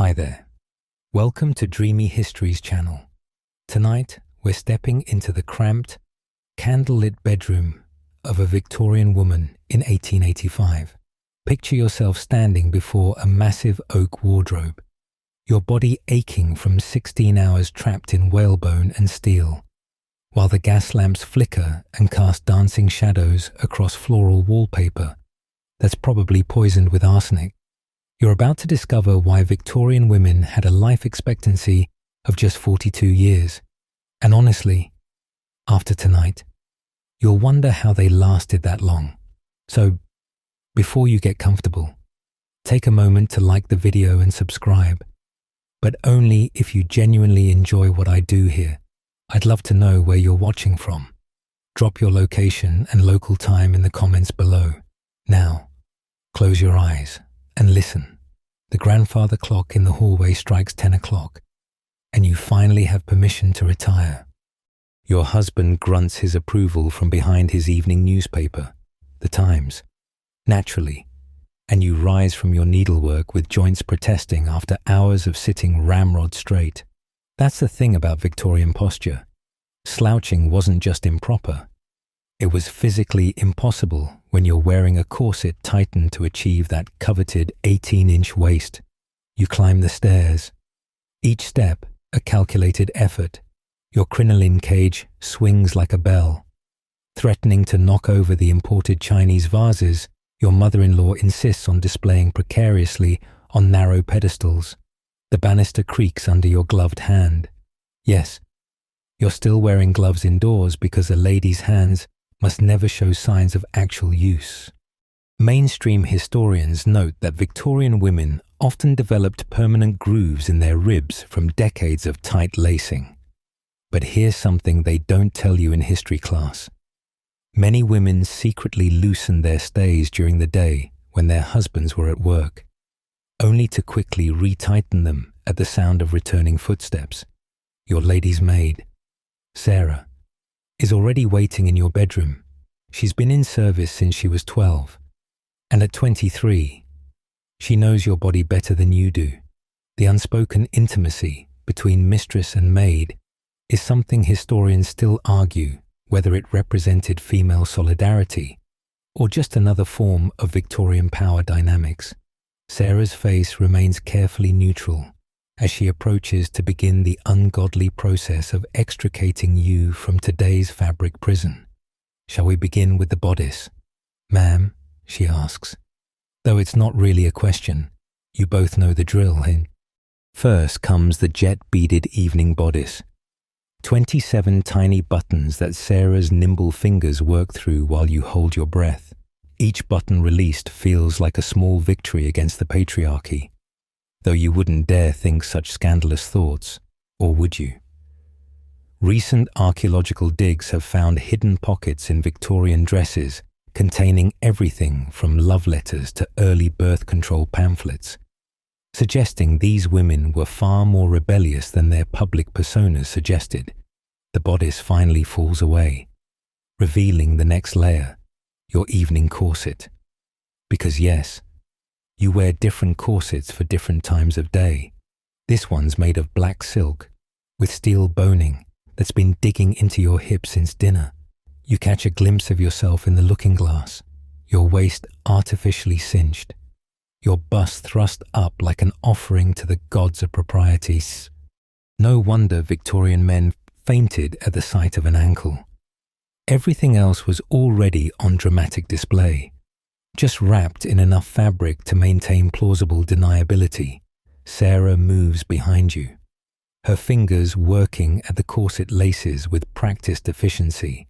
Hi there. Welcome to Dreamy Histories channel. Tonight, we're stepping into the cramped, candlelit bedroom of a Victorian woman in 1885. Picture yourself standing before a massive oak wardrobe, your body aching from 16 hours trapped in whalebone and steel, while the gas lamps flicker and cast dancing shadows across floral wallpaper that's probably poisoned with arsenic. You're about to discover why Victorian women had a life expectancy of just 42 years. And honestly, after tonight, you'll wonder how they lasted that long. So, before you get comfortable, take a moment to like the video and subscribe. But only if you genuinely enjoy what I do here. I'd love to know where you're watching from. Drop your location and local time in the comments below. Now, close your eyes and listen. The grandfather clock in the hallway strikes 10 o'clock, and you finally have permission to retire. Your husband grunts his approval from behind his evening newspaper, The Times, naturally, and you rise from your needlework with joints protesting after hours of sitting ramrod straight. That's the thing about Victorian posture. Slouching wasn't just improper. It was physically impossible when you're wearing a corset tightened to achieve that coveted 18-inch waist. You climb the stairs. Each step, a calculated effort. Your crinoline cage swings like a bell. Threatening to knock over the imported Chinese vases, your mother-in-law insists on displaying precariously on narrow pedestals. The banister creaks under your gloved hand. Yes, you're still wearing gloves indoors because a lady's hands must never show signs of actual use. Mainstream historians note that Victorian women often developed permanent grooves in their ribs from decades of tight lacing. But here's something they don't tell you in history class. Many women secretly loosened their stays during the day when their husbands were at work, only to quickly retighten them at the sound of returning footsteps. Your lady's maid, Sarah, is already waiting in your bedroom. She's been in service since she was 12. And at 23, she knows your body better than you do. The unspoken intimacy between mistress and maid is something historians still argue whether it represented female solidarity or just another form of Victorian power dynamics. Sarah's face remains carefully neutral as she approaches to begin the ungodly process of extricating you from today's fabric prison. Shall we begin with the bodice? Ma'am, she asks. Though it's not really a question, you both know the drill, eh? First comes the jet-beaded evening bodice. 27 tiny buttons that Sarah's nimble fingers work through while you hold your breath. Each button released feels like a small victory against the patriarchy. Though you wouldn't dare think such scandalous thoughts, or would you? Recent archaeological digs have found hidden pockets in Victorian dresses containing everything from love letters to early birth control pamphlets, suggesting these women were far more rebellious than their public personas suggested. The bodice finally falls away, revealing the next layer, your evening corset. Because yes, you wear different corsets for different times of day. This one's made of black silk, with steel boning that's been digging into your hips since dinner. You catch a glimpse of yourself in the looking glass, your waist artificially cinched, your bust thrust up like an offering to the gods of propriety. No wonder Victorian men fainted at the sight of an ankle. Everything else was already on dramatic display. Just wrapped in enough fabric to maintain plausible deniability, Sarah moves behind you, her fingers working at the corset laces with practiced efficiency.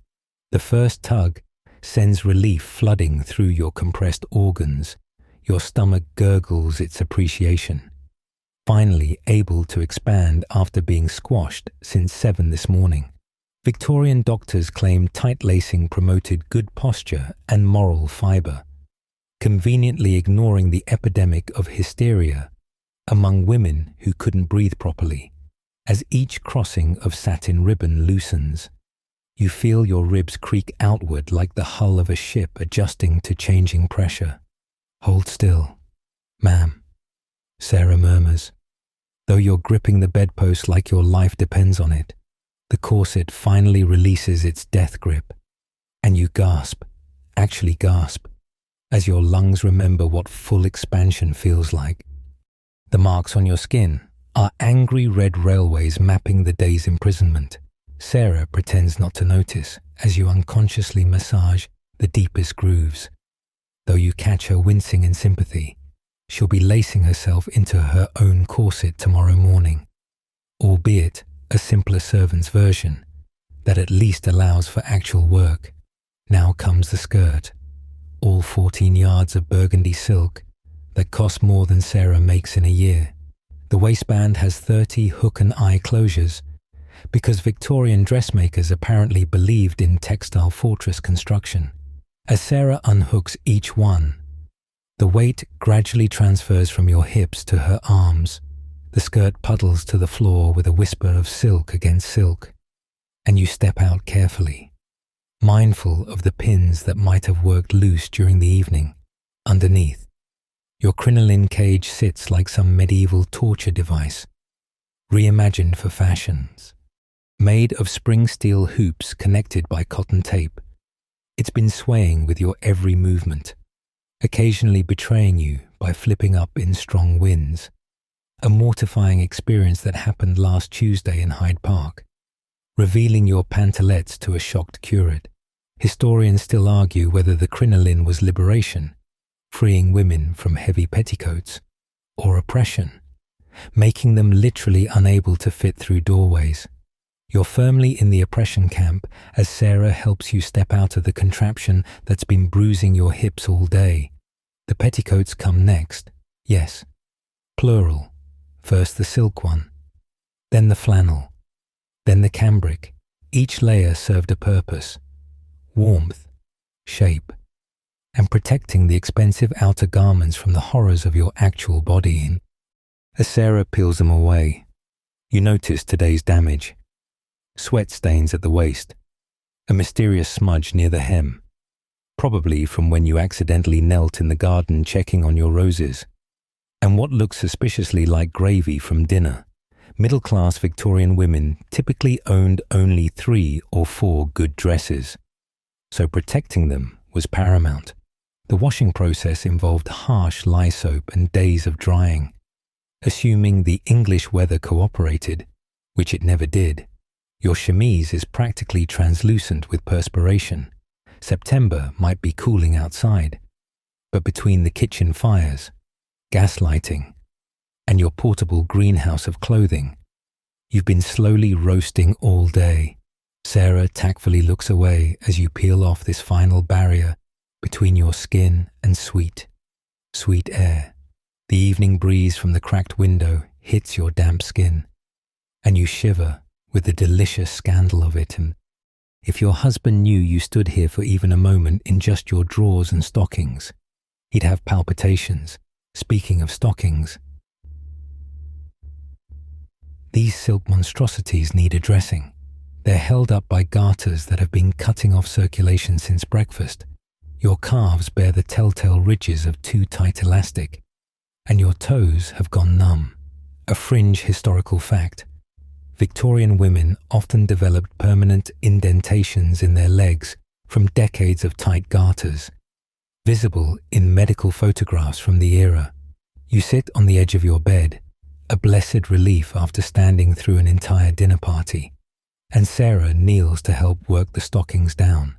The first tug sends relief flooding through your compressed organs. Your stomach gurgles its appreciation, finally able to expand after being squashed since 7 this morning. Victorian doctors claim tight lacing promoted good posture and moral fibre, conveniently ignoring the epidemic of hysteria among women who couldn't breathe properly. As each crossing of satin ribbon loosens, you feel your ribs creak outward like the hull of a ship adjusting to changing pressure. Hold still, ma'am, Sarah murmurs, Though you're gripping the bedpost like your life depends on it, the corset finally releases its death grip, and you gasp, actually gasp, as your lungs remember what full expansion feels like. The marks on your skin are angry red railways mapping the day's imprisonment. Sarah pretends not to notice as you unconsciously massage the deepest grooves. Though you catch her wincing in sympathy, she'll be lacing herself into her own corset tomorrow morning, albeit a simpler servant's version that at least allows for actual work. Now comes the skirt, all 14 yards of burgundy silk that cost more than Sarah makes in a year. The waistband has 30 hook and eye closures because Victorian dressmakers apparently believed in textile fortress construction. As Sarah unhooks each one, the weight gradually transfers from your hips to her arms. The skirt puddles to the floor with a whisper of silk against silk, and you step out carefully, mindful of the pins that might have worked loose during the evening. Underneath, your crinoline cage sits like some medieval torture device, reimagined for fashions. Made of spring steel hoops connected by cotton tape, it's been swaying with your every movement, occasionally betraying you by flipping up in strong winds. A mortifying experience that happened last Tuesday in Hyde Park, revealing your pantalettes to a shocked curate. Historians still argue whether the crinoline was liberation, freeing women from heavy petticoats, or oppression, making them literally unable to fit through doorways. You're firmly in the oppression camp as Sarah helps you step out of the contraption that's been bruising your hips all day. The petticoats come next, yes, plural. First the silk one, then the flannel, then the cambric. Each layer served a purpose: warmth, shape, and protecting the expensive outer garments from the horrors of your actual body. As Sarah peels them away, you notice today's damage. Sweat stains at the waist, a mysterious smudge near the hem, probably from when you accidentally knelt in the garden checking on your roses, and what looks suspiciously like gravy from dinner. Middle-class Victorian women typically owned only 3 or 4 good dresses, so protecting them was paramount. The washing process involved harsh lye soap and days of drying. Assuming the English weather cooperated, which it never did, your chemise is practically translucent with perspiration. September might be cooling outside, but between the kitchen fires, gas lighting, and your portable greenhouse of clothing, you've been slowly roasting all day. Sarah tactfully looks away as you peel off this final barrier between your skin and sweet air. The evening breeze from the cracked window hits your damp skin, and you shiver with the delicious scandal of it. And if your husband knew you stood here for even a moment in just your drawers and stockings, he'd have palpitations. Speaking of stockings, these silk monstrosities need addressing. They're held up by garters that have been cutting off circulation since breakfast. Your calves bear the telltale ridges of too tight elastic, and your toes have gone numb. A fringe historical fact: Victorian women often developed permanent indentations in their legs from decades of tight garters, visible in medical photographs from the era. You sit on the edge of your bed, a blessed relief after standing through an entire dinner party, and Sarah kneels to help work the stockings down.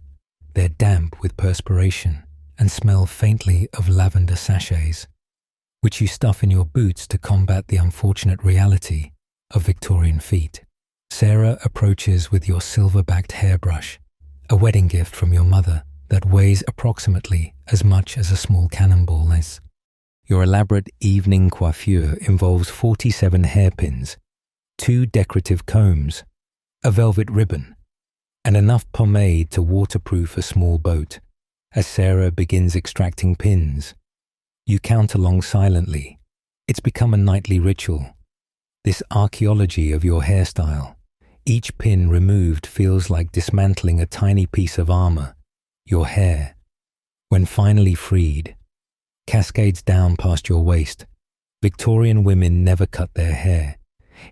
They're damp with perspiration and smell faintly of lavender sachets, which you stuff in your boots to combat the unfortunate reality of Victorian feet. Sarah approaches with your silver-backed hairbrush, a wedding gift from your mother that weighs approximately as much as a small cannonball. Your elaborate evening coiffure involves 47 hairpins, 2 decorative combs, a velvet ribbon, and enough pomade to waterproof a small boat. As Sarah begins extracting pins, you count along silently. It's become a nightly ritual. This archaeology of your hairstyle. Each pin removed feels like dismantling a tiny piece of armor. Your hair, when finally freed, cascades down past your waist, Victorian women never cut their hair.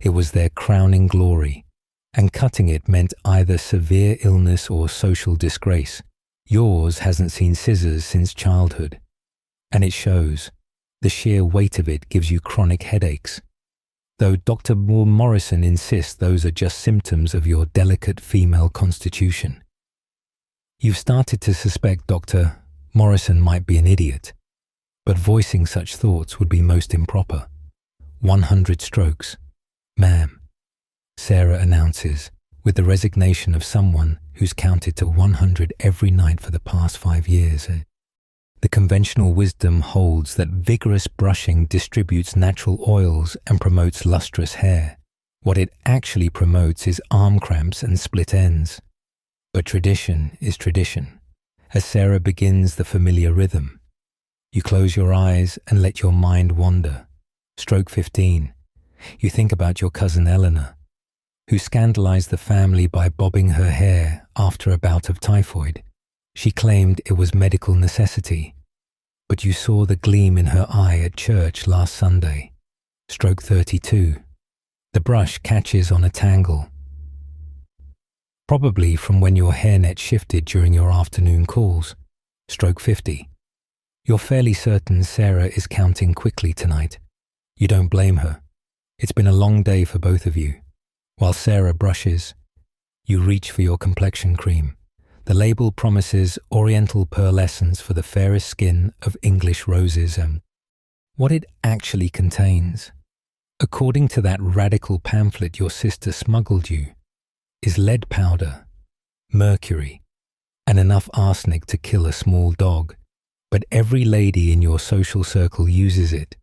It was their crowning glory, and cutting it meant either severe illness or social disgrace. Yours hasn't seen scissors since childhood, and it shows. The sheer weight of it gives you chronic headaches. Though Dr. Morrison insists those are just symptoms of your delicate female constitution. You've started to suspect Dr. Morrison might be an idiot, but voicing such thoughts would be most improper. 100 strokes. Ma'am, Sarah announces, with the resignation of someone who's counted to 100 every night for the past 5 years. The conventional wisdom holds that vigorous brushing distributes natural oils and promotes lustrous hair. What it actually promotes is arm cramps and split ends. But tradition is tradition, as Sarah begins the familiar rhythm. You close your eyes and let your mind wander. Stroke 15. You think about your cousin Eleanor, who scandalized the family by bobbing her hair after a bout of typhoid. She claimed it was medical necessity, but you saw the gleam in her eye at church last Sunday. Stroke 32. The brush catches on a tangle, probably from when your hairnet shifted during your afternoon calls. Stroke 50. You're fairly certain Sarah is counting quickly tonight. You don't blame her. It's been a long day for both of you. While Sarah brushes, you reach for your complexion cream. The label promises oriental pearlescence for the fairest skin of English roses, and what it actually contains, according to that radical pamphlet your sister smuggled you, is lead powder, mercury, and enough arsenic to kill a small dog. But every lady in your social circle uses it,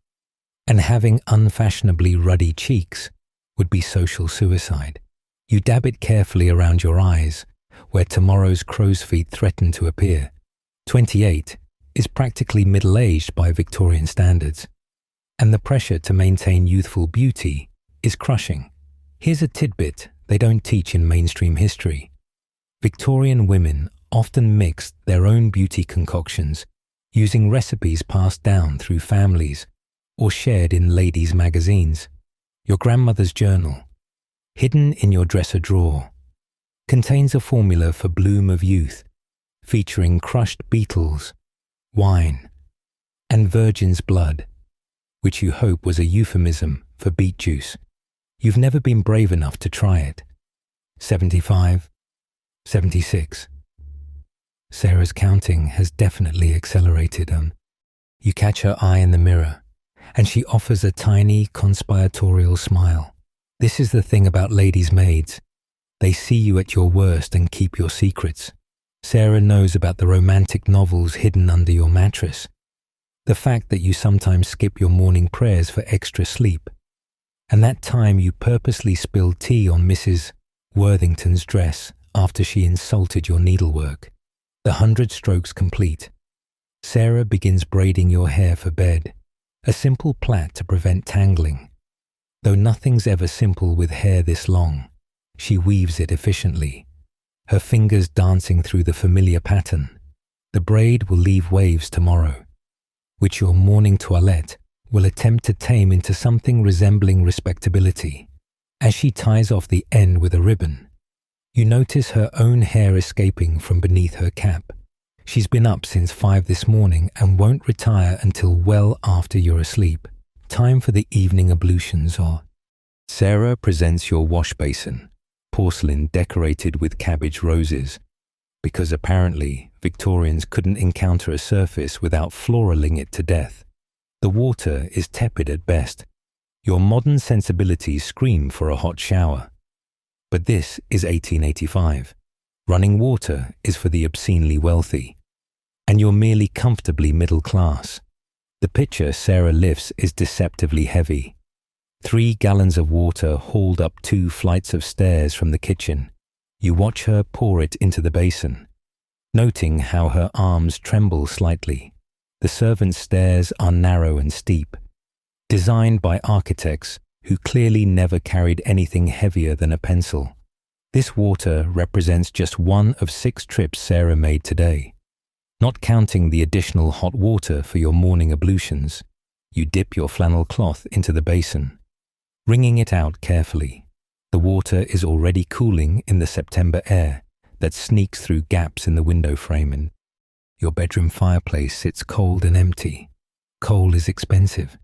and having unfashionably ruddy cheeks would be social suicide. You dab it carefully around your eyes, where tomorrow's crow's feet threaten to appear. 28 is practically middle-aged by Victorian standards, and the pressure to maintain youthful beauty is crushing. Here's a tidbit they don't teach in mainstream history. Victorian women often mixed their own beauty concoctions using recipes passed down through families or shared in ladies' magazines. Your grandmother's journal, hidden in your dresser drawer, contains a formula for bloom of youth, featuring crushed beetles, wine, and virgin's blood, which you hope was a euphemism for beet juice. You've never been brave enough to try it. 75, 76. Sarah's counting has definitely accelerated. You catch her eye in the mirror, and she offers a tiny conspiratorial smile. This is the thing about ladies' maids. They see you at your worst and keep your secrets. Sarah knows about the romantic novels hidden under your mattress, the fact that you sometimes skip your morning prayers for extra sleep, and that time you purposely spilled tea on Mrs. Worthington's dress after she insulted your needlework. The 100 strokes complete, Sarah begins braiding your hair for bed, a simple plait to prevent tangling. Though nothing's ever simple with hair this long, she weaves it efficiently, her fingers dancing through the familiar pattern. The braid will leave waves tomorrow, which your morning toilette will attempt to tame into something resembling respectability. As she ties off the end with a ribbon, you notice her own hair escaping from beneath her cap. She's been up since 5 this morning and won't retire until well after you're asleep. Time for the evening ablutions are. Sarah presents your wash basin, porcelain decorated with cabbage roses, because apparently Victorians couldn't encounter a surface without floraling it to death. The water is tepid at best. Your modern sensibilities scream for a hot shower. But this is 1885. Running water is for the obscenely wealthy, and you're merely comfortably middle class. The pitcher Sarah lifts is deceptively heavy. 3 gallons of water hauled up 2 flights of stairs from the kitchen. You watch her pour it into the basin, noting how her arms tremble slightly. The servants' stairs are narrow and steep, designed by architects who clearly never carried anything heavier than a pencil. This water represents just one of 6 trips Sarah made today. Not counting the additional hot water for your morning ablutions, You dip your flannel cloth into the basin, wringing it out carefully. The water is already cooling in the September air that sneaks through gaps in the window frame, and your bedroom fireplace sits cold and empty. Coal is expensive,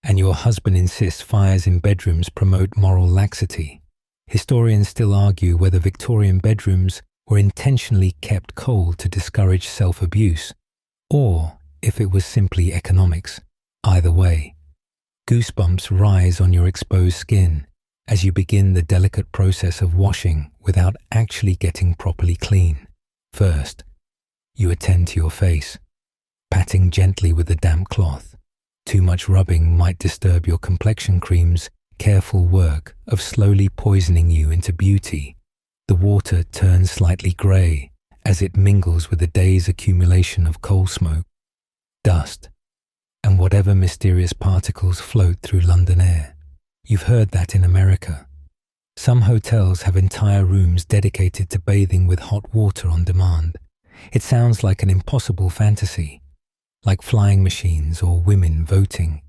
and your husband insists fires in bedrooms promote moral laxity. Historians still argue whether Victorian bedrooms were intentionally kept cold to discourage self-abuse, or if it was simply economics. Either way, goosebumps rise on your exposed skin as you begin the delicate process of washing without actually getting properly clean. First, you attend to your face, patting gently with a damp cloth. Too much rubbing might disturb your complexion cream's careful work of slowly poisoning you into beauty. The water turns slightly grey as it mingles with the day's accumulation of coal smoke, dust, and whatever mysterious particles float through London air. You've heard that in America. Some hotels have entire rooms dedicated to bathing with hot water on demand. It sounds like an impossible fantasy, like flying machines or women voting.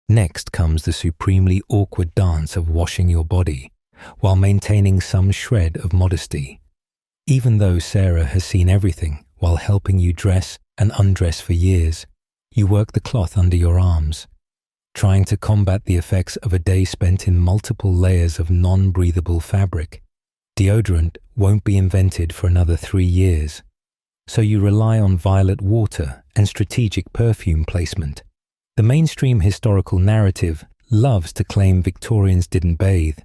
Next comes the supremely awkward dance of washing your body while maintaining some shred of modesty. Even though Sarah has seen everything while helping you dress and undress for years, you work the cloth under your arms, trying to combat the effects of a day spent in multiple layers of non-breathable fabric. Deodorant won't be invented for another 3 years, so you rely on violet water and strategic perfume placement. The mainstream historical narrative loves to claim Victorians didn't bathe,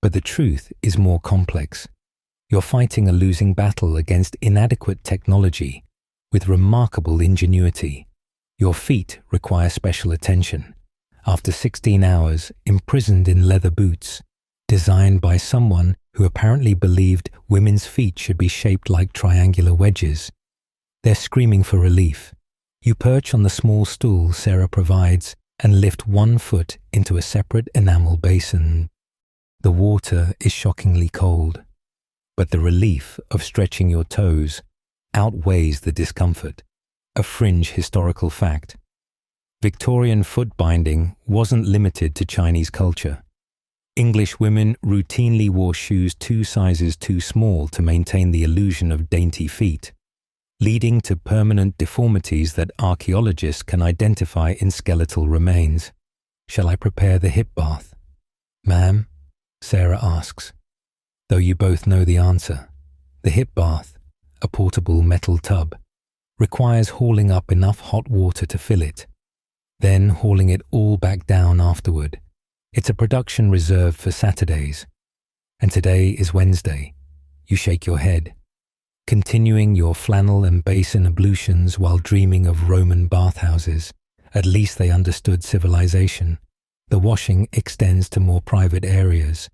but the truth is more complex. You're fighting a losing battle against inadequate technology with remarkable ingenuity. Your feet require special attention. After 16 hours imprisoned in leather boots, designed by someone who apparently believed women's feet should be shaped like triangular wedges, they're screaming for relief. You perch on the small stool Sarah provides and lift one foot into a separate enamel basin. The water is shockingly cold, but the relief of stretching your toes outweighs the discomfort. A fringe historical fact. Victorian foot binding wasn't limited to Chinese culture. English women routinely wore shoes 2 sizes too small to maintain the illusion of dainty feet, leading to permanent deformities that archaeologists can identify in skeletal remains. Shall I prepare the hip bath? Ma'am, Sarah asks, though you both know the answer. The hip bath, a portable metal tub, requires hauling up enough hot water to fill it, then hauling it all back down afterward. It's a production reserved for Saturdays. And today is Wednesday. You shake your head, continuing your flannel and basin ablutions while dreaming of Roman bathhouses. At least they understood civilization. The washing extends to more private areas,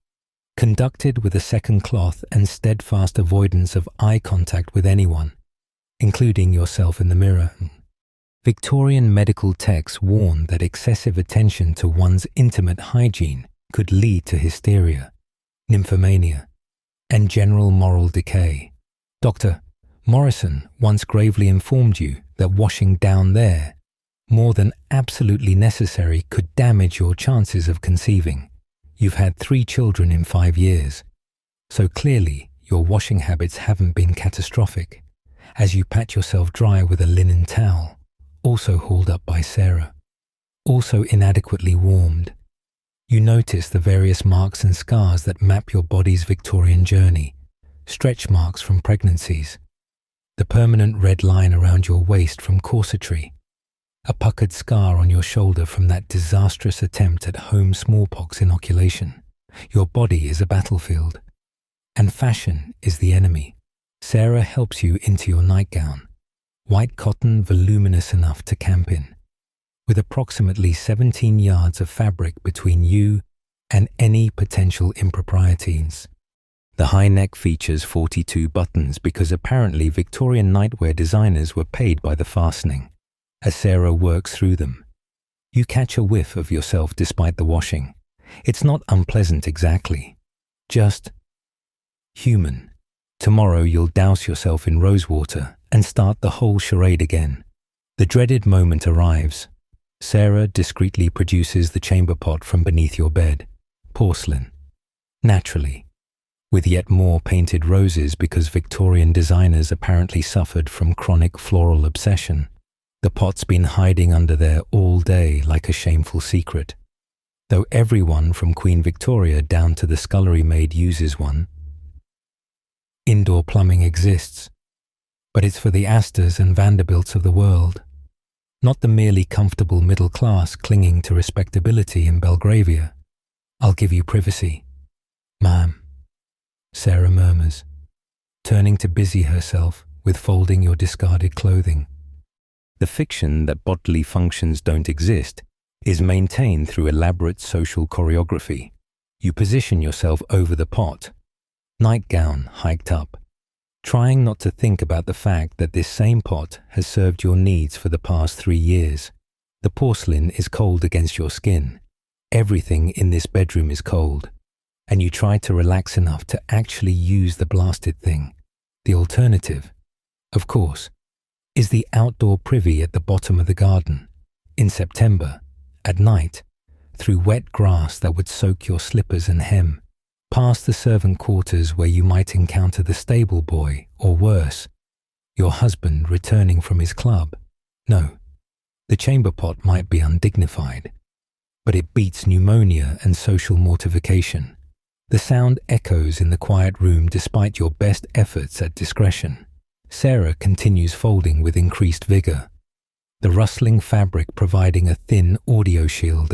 conducted with a second cloth and steadfast avoidance of eye contact with anyone, including yourself in the mirror. Victorian medical texts warn that excessive attention to one's intimate hygiene could lead to hysteria, nymphomania, and general moral decay. Dr. Morrison once gravely informed you that washing down there, more than absolutely necessary, could damage your chances of conceiving. You've had 3 children in 5 years, so clearly your washing habits haven't been catastrophic. As you pat yourself dry with a linen towel, also hauled up by Sarah, also inadequately warmed, you notice the various marks and scars that map your body's Victorian journey, stretch marks from pregnancies, the permanent red line around your waist from corsetry, a puckered scar on your shoulder from that disastrous attempt at home smallpox inoculation. Your body is a battlefield, and fashion is the enemy. Sarah helps you into your nightgown, white cotton voluminous enough to camp in, with approximately 17 yards of fabric between you and any potential improprieties. The high neck features 42 buttons because apparently Victorian nightwear designers were paid by the fastening. As Sarah works through them, you catch a whiff of yourself despite the washing. It's not unpleasant exactly, just human. Tomorrow you'll douse yourself in rose water and start the whole charade again. The dreaded moment arrives. Sarah discreetly produces the chamber pot from beneath your bed. Porcelain. Naturally. With yet more painted roses because Victorian designers apparently suffered from chronic floral obsession. The pot's been hiding under there all day like a shameful secret. Though everyone from Queen Victoria down to the scullery maid uses one. Indoor plumbing exists, but it's for the Astors and Vanderbilts of the world, not the merely comfortable middle class clinging to respectability in Belgravia. I'll give you privacy. Ma'am, Sarah murmurs, turning to busy herself with folding your discarded clothing. The fiction that bodily functions don't exist is maintained through elaborate social choreography. You position yourself over the pot, nightgown hiked up, trying not to think about the fact that this same pot has served your needs for the past 3 years. The porcelain is cold against your skin. Everything in this bedroom is cold, and you try to relax enough to actually use the blasted thing. The alternative, of course, is the outdoor privy at the bottom of the garden, in September, at night, through wet grass that would soak your slippers and hem, past the servant quarters where you might encounter the stable boy, or worse, your husband returning from his club. No, the chamber pot might be undignified, but it beats pneumonia and social mortification. The sound echoes in the quiet room despite your best efforts at discretion. Sarah continues folding with increased vigor, the rustling fabric providing a thin audio shield.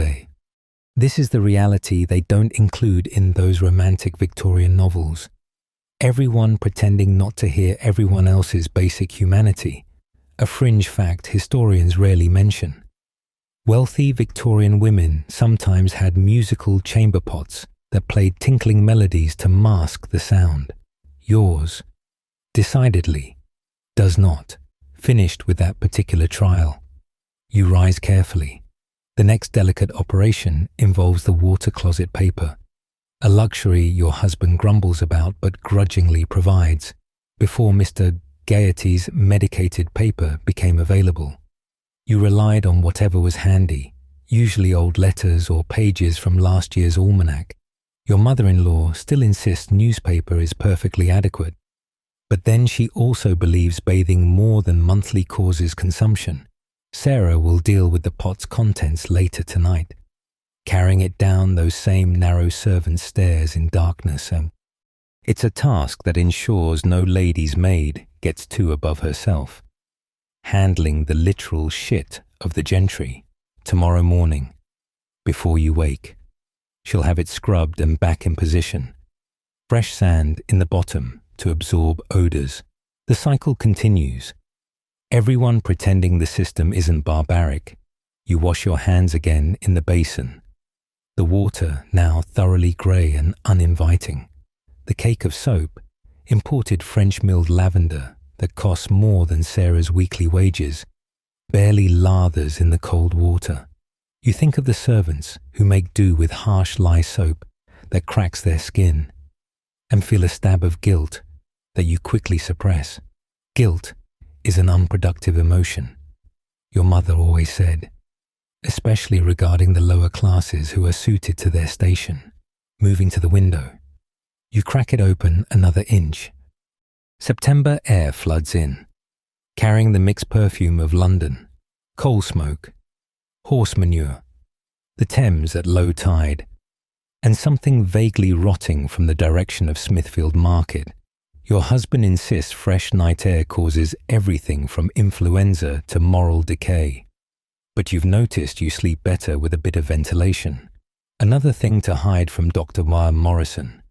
This is the reality they don't include in those romantic Victorian novels. Everyone pretending not to hear everyone else's basic humanity, a fringe fact historians rarely mention. Wealthy Victorian women sometimes had musical chamber pots that played tinkling melodies to mask the sound. Yours, decidedly, does not. Finished with that particular trial. You rise carefully. The next delicate operation involves the water closet paper, a luxury your husband grumbles about but grudgingly provides, before Mr. Gaiety's medicated paper became available. You relied on whatever was handy, usually old letters or pages from last year's almanac. Your mother-in-law still insists newspaper is perfectly adequate, but then she also believes bathing more than monthly causes consumption. Sarah will deal with the pot's contents later tonight, carrying it down those same narrow servant stairs in darkness. It's a task that ensures no lady's maid gets too above herself. Handling the literal shit of the gentry tomorrow morning, before you wake. She'll have it scrubbed and back in position. Fresh sand in the bottom to absorb odors. The cycle continues. Everyone pretending the system isn't barbaric. You wash your hands again in the basin. The water now thoroughly grey and uninviting. The cake of soap, imported French-milled lavender that costs more than Sarah's weekly wages, barely lathers in the cold water. You think of the servants who make do with harsh lye soap that cracks their skin, and feel a stab of guilt that you quickly suppress. Guilt is an unproductive emotion, your mother always said, especially regarding the lower classes who are suited to their station. Moving to the window, you crack it open another inch. September air floods in, carrying the mixed perfume of London, coal smoke, horse manure, the Thames at low tide, and something vaguely rotting from the direction of Smithfield Market. Your husband insists fresh night air causes everything from influenza to moral decay. But you've noticed you sleep better with a bit of ventilation. Another thing to hide from Dr. Morrison,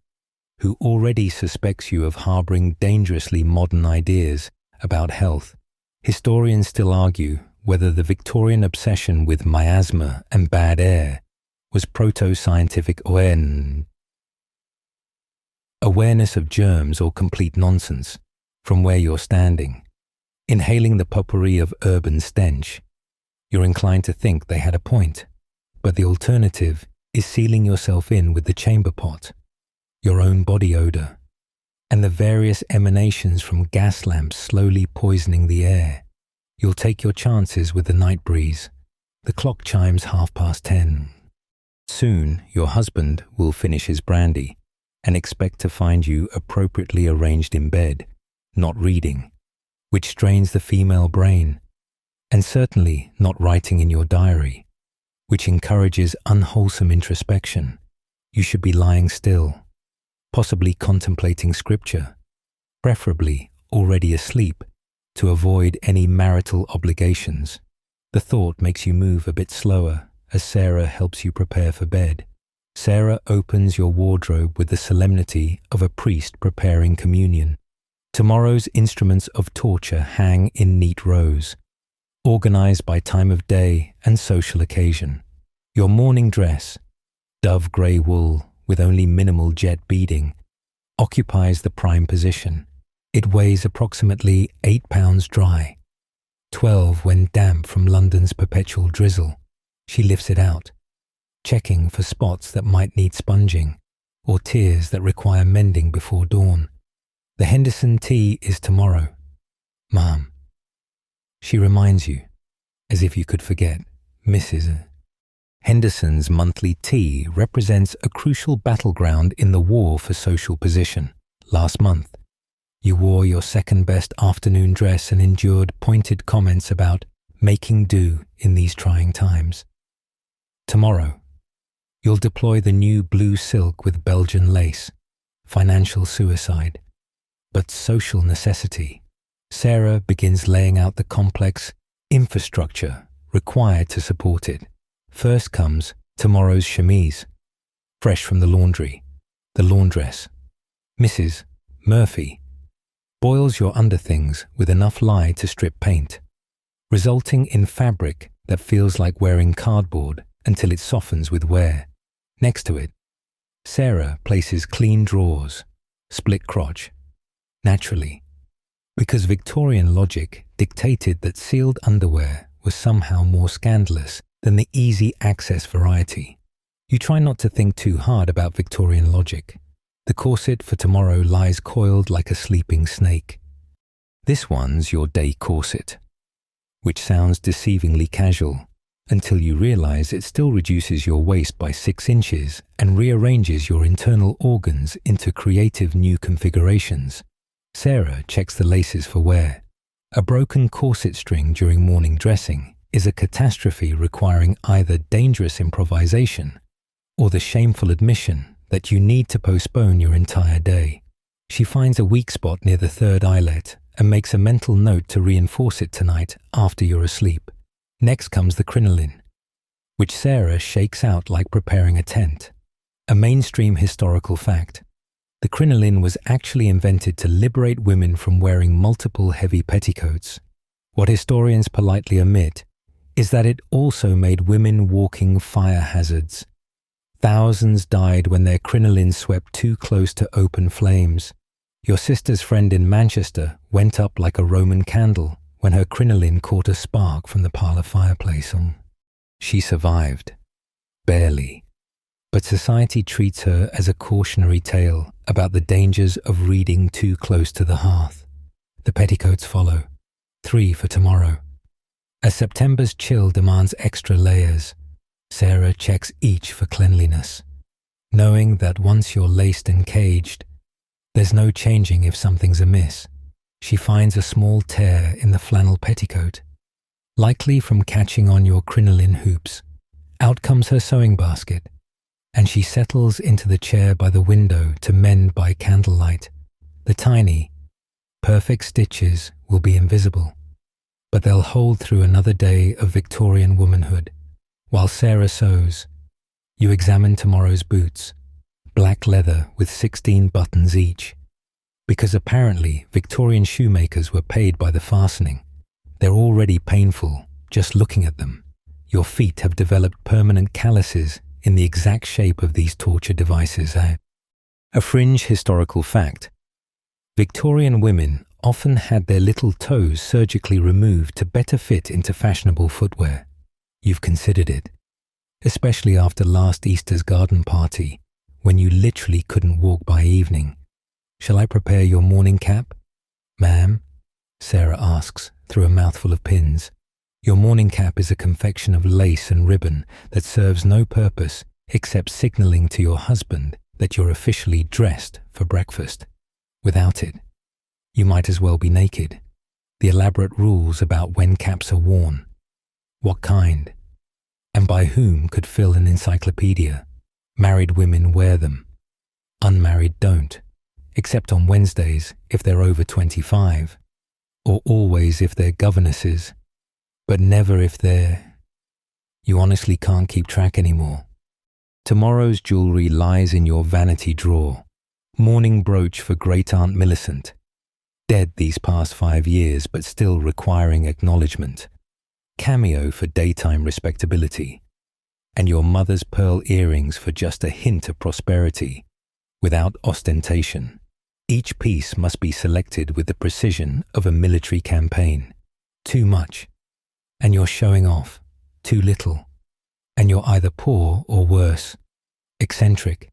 who already suspects you of harboring dangerously modern ideas about health. Historians still argue whether the Victorian obsession with miasma and bad air was proto-scientific awareness of germs or complete nonsense from where you're standing. Inhaling the potpourri of urban stench, you're inclined to think they had a point, but the alternative is sealing yourself in with the chamber pot, your own body odor, and the various emanations from gas lamps slowly poisoning the air. You'll take your chances with the night breeze, The clock chimes 10:30. Soon your husband will finish his brandy and expect to find you appropriately arranged in bed, not reading, which strains the female brain, and certainly not writing in your diary, which encourages unwholesome introspection. You should be lying still, possibly contemplating scripture, preferably already asleep, to avoid any marital obligations. The thought makes you move a bit slower as Sarah helps you prepare for bed. Sarah opens your wardrobe with the solemnity of a priest preparing communion. Tomorrow's instruments of torture hang in neat rows, organized by time of day and social occasion. Your morning dress, dove grey wool with only minimal jet beading, occupies the prime position. It weighs approximately 8 pounds dry, 12 when damp from London's perpetual drizzle. She lifts it out, checking for spots that might need sponging or tears that require mending before dawn. The Henderson tea is tomorrow. Ma'am. She reminds you, as if you could forget, Mrs. Henderson's monthly tea represents a crucial battleground in the war for social position. Last month, you wore your second-best afternoon dress and endured pointed comments about making do in these trying times. Tomorrow, you'll deploy the new blue silk with Belgian lace, financial suicide, but social necessity. Sarah begins laying out the complex infrastructure required to support it. First comes tomorrow's chemise, fresh from the laundry, the laundress. Mrs. Murphy boils your underthings with enough lye to strip paint, resulting in fabric that feels like wearing cardboard until it softens with wear. Next to it, Sarah places clean drawers, split crotch, naturally, because Victorian logic dictated that sealed underwear was somehow more scandalous than the easy access variety. You try not to think too hard about Victorian logic. The corset for tomorrow lies coiled like a sleeping snake. This one's your day corset, which sounds deceivingly casual until you realize it still reduces your waist by 6 inches and rearranges your internal organs into creative new configurations. Sarah checks the laces for wear. A broken corset string during morning dressing is a catastrophe requiring either dangerous improvisation or the shameful admission that you need to postpone your entire day. She finds a weak spot near the third eyelet and makes a mental note to reinforce it tonight after you're asleep. Next comes the crinoline, which Sarah shakes out like preparing a tent. A mainstream historical fact. The crinoline was actually invented to liberate women from wearing multiple heavy petticoats. What historians politely omit is that it also made women walking fire hazards. Thousands died when their crinoline swept too close to open flames. Your sister's friend in Manchester went up like a Roman candle when her crinoline caught a spark from the parlour fireplace. She survived. Barely. But society treats her as a cautionary tale about the dangers of reading too close to the hearth. The petticoats follow. 3 for tomorrow. As September's chill demands extra layers, Sarah checks each for cleanliness, knowing that once you're laced and caged, there's no changing if something's amiss. She finds a small tear in the flannel petticoat, likely from catching on your crinoline hoops. Out comes her sewing basket, and she settles into the chair by the window to mend by candlelight. The tiny, perfect stitches will be invisible, but they'll hold through another day of Victorian womanhood. While Sarah sews, you examine tomorrow's boots, black leather with 16 buttons each. Because apparently Victorian shoemakers were paid by the fastening, they're already painful just looking at them. Your feet have developed permanent calluses in the exact shape of these torture devices. A fringe historical fact. Victorian women often had their little toes surgically removed to better fit into fashionable footwear. You've considered it, especially after last Easter's garden party, when you literally couldn't walk by evening. Shall I prepare your morning cap? Ma'am, Sarah asks through a mouthful of pins. Your morning cap is a confection of lace and ribbon that serves no purpose except signaling to your husband that you're officially dressed for breakfast. Without it, you might as well be naked. The elaborate rules about when caps are worn, what kind, and by whom could fill an encyclopedia. Married women wear them. Unmarried don't, except on Wednesdays if they're over 25, or always if they're governesses, but never if they're... You honestly can't keep track anymore. Tomorrow's jewelry lies in your vanity drawer. Mourning brooch for Great-Aunt Millicent. Dead these past 5 years, but still requiring acknowledgement. Cameo for daytime respectability. And your mother's pearl earrings for just a hint of prosperity, without ostentation. Each piece must be selected with the precision of a military campaign. Too much, and you're showing off. Too little, and you're either poor or worse. Eccentric.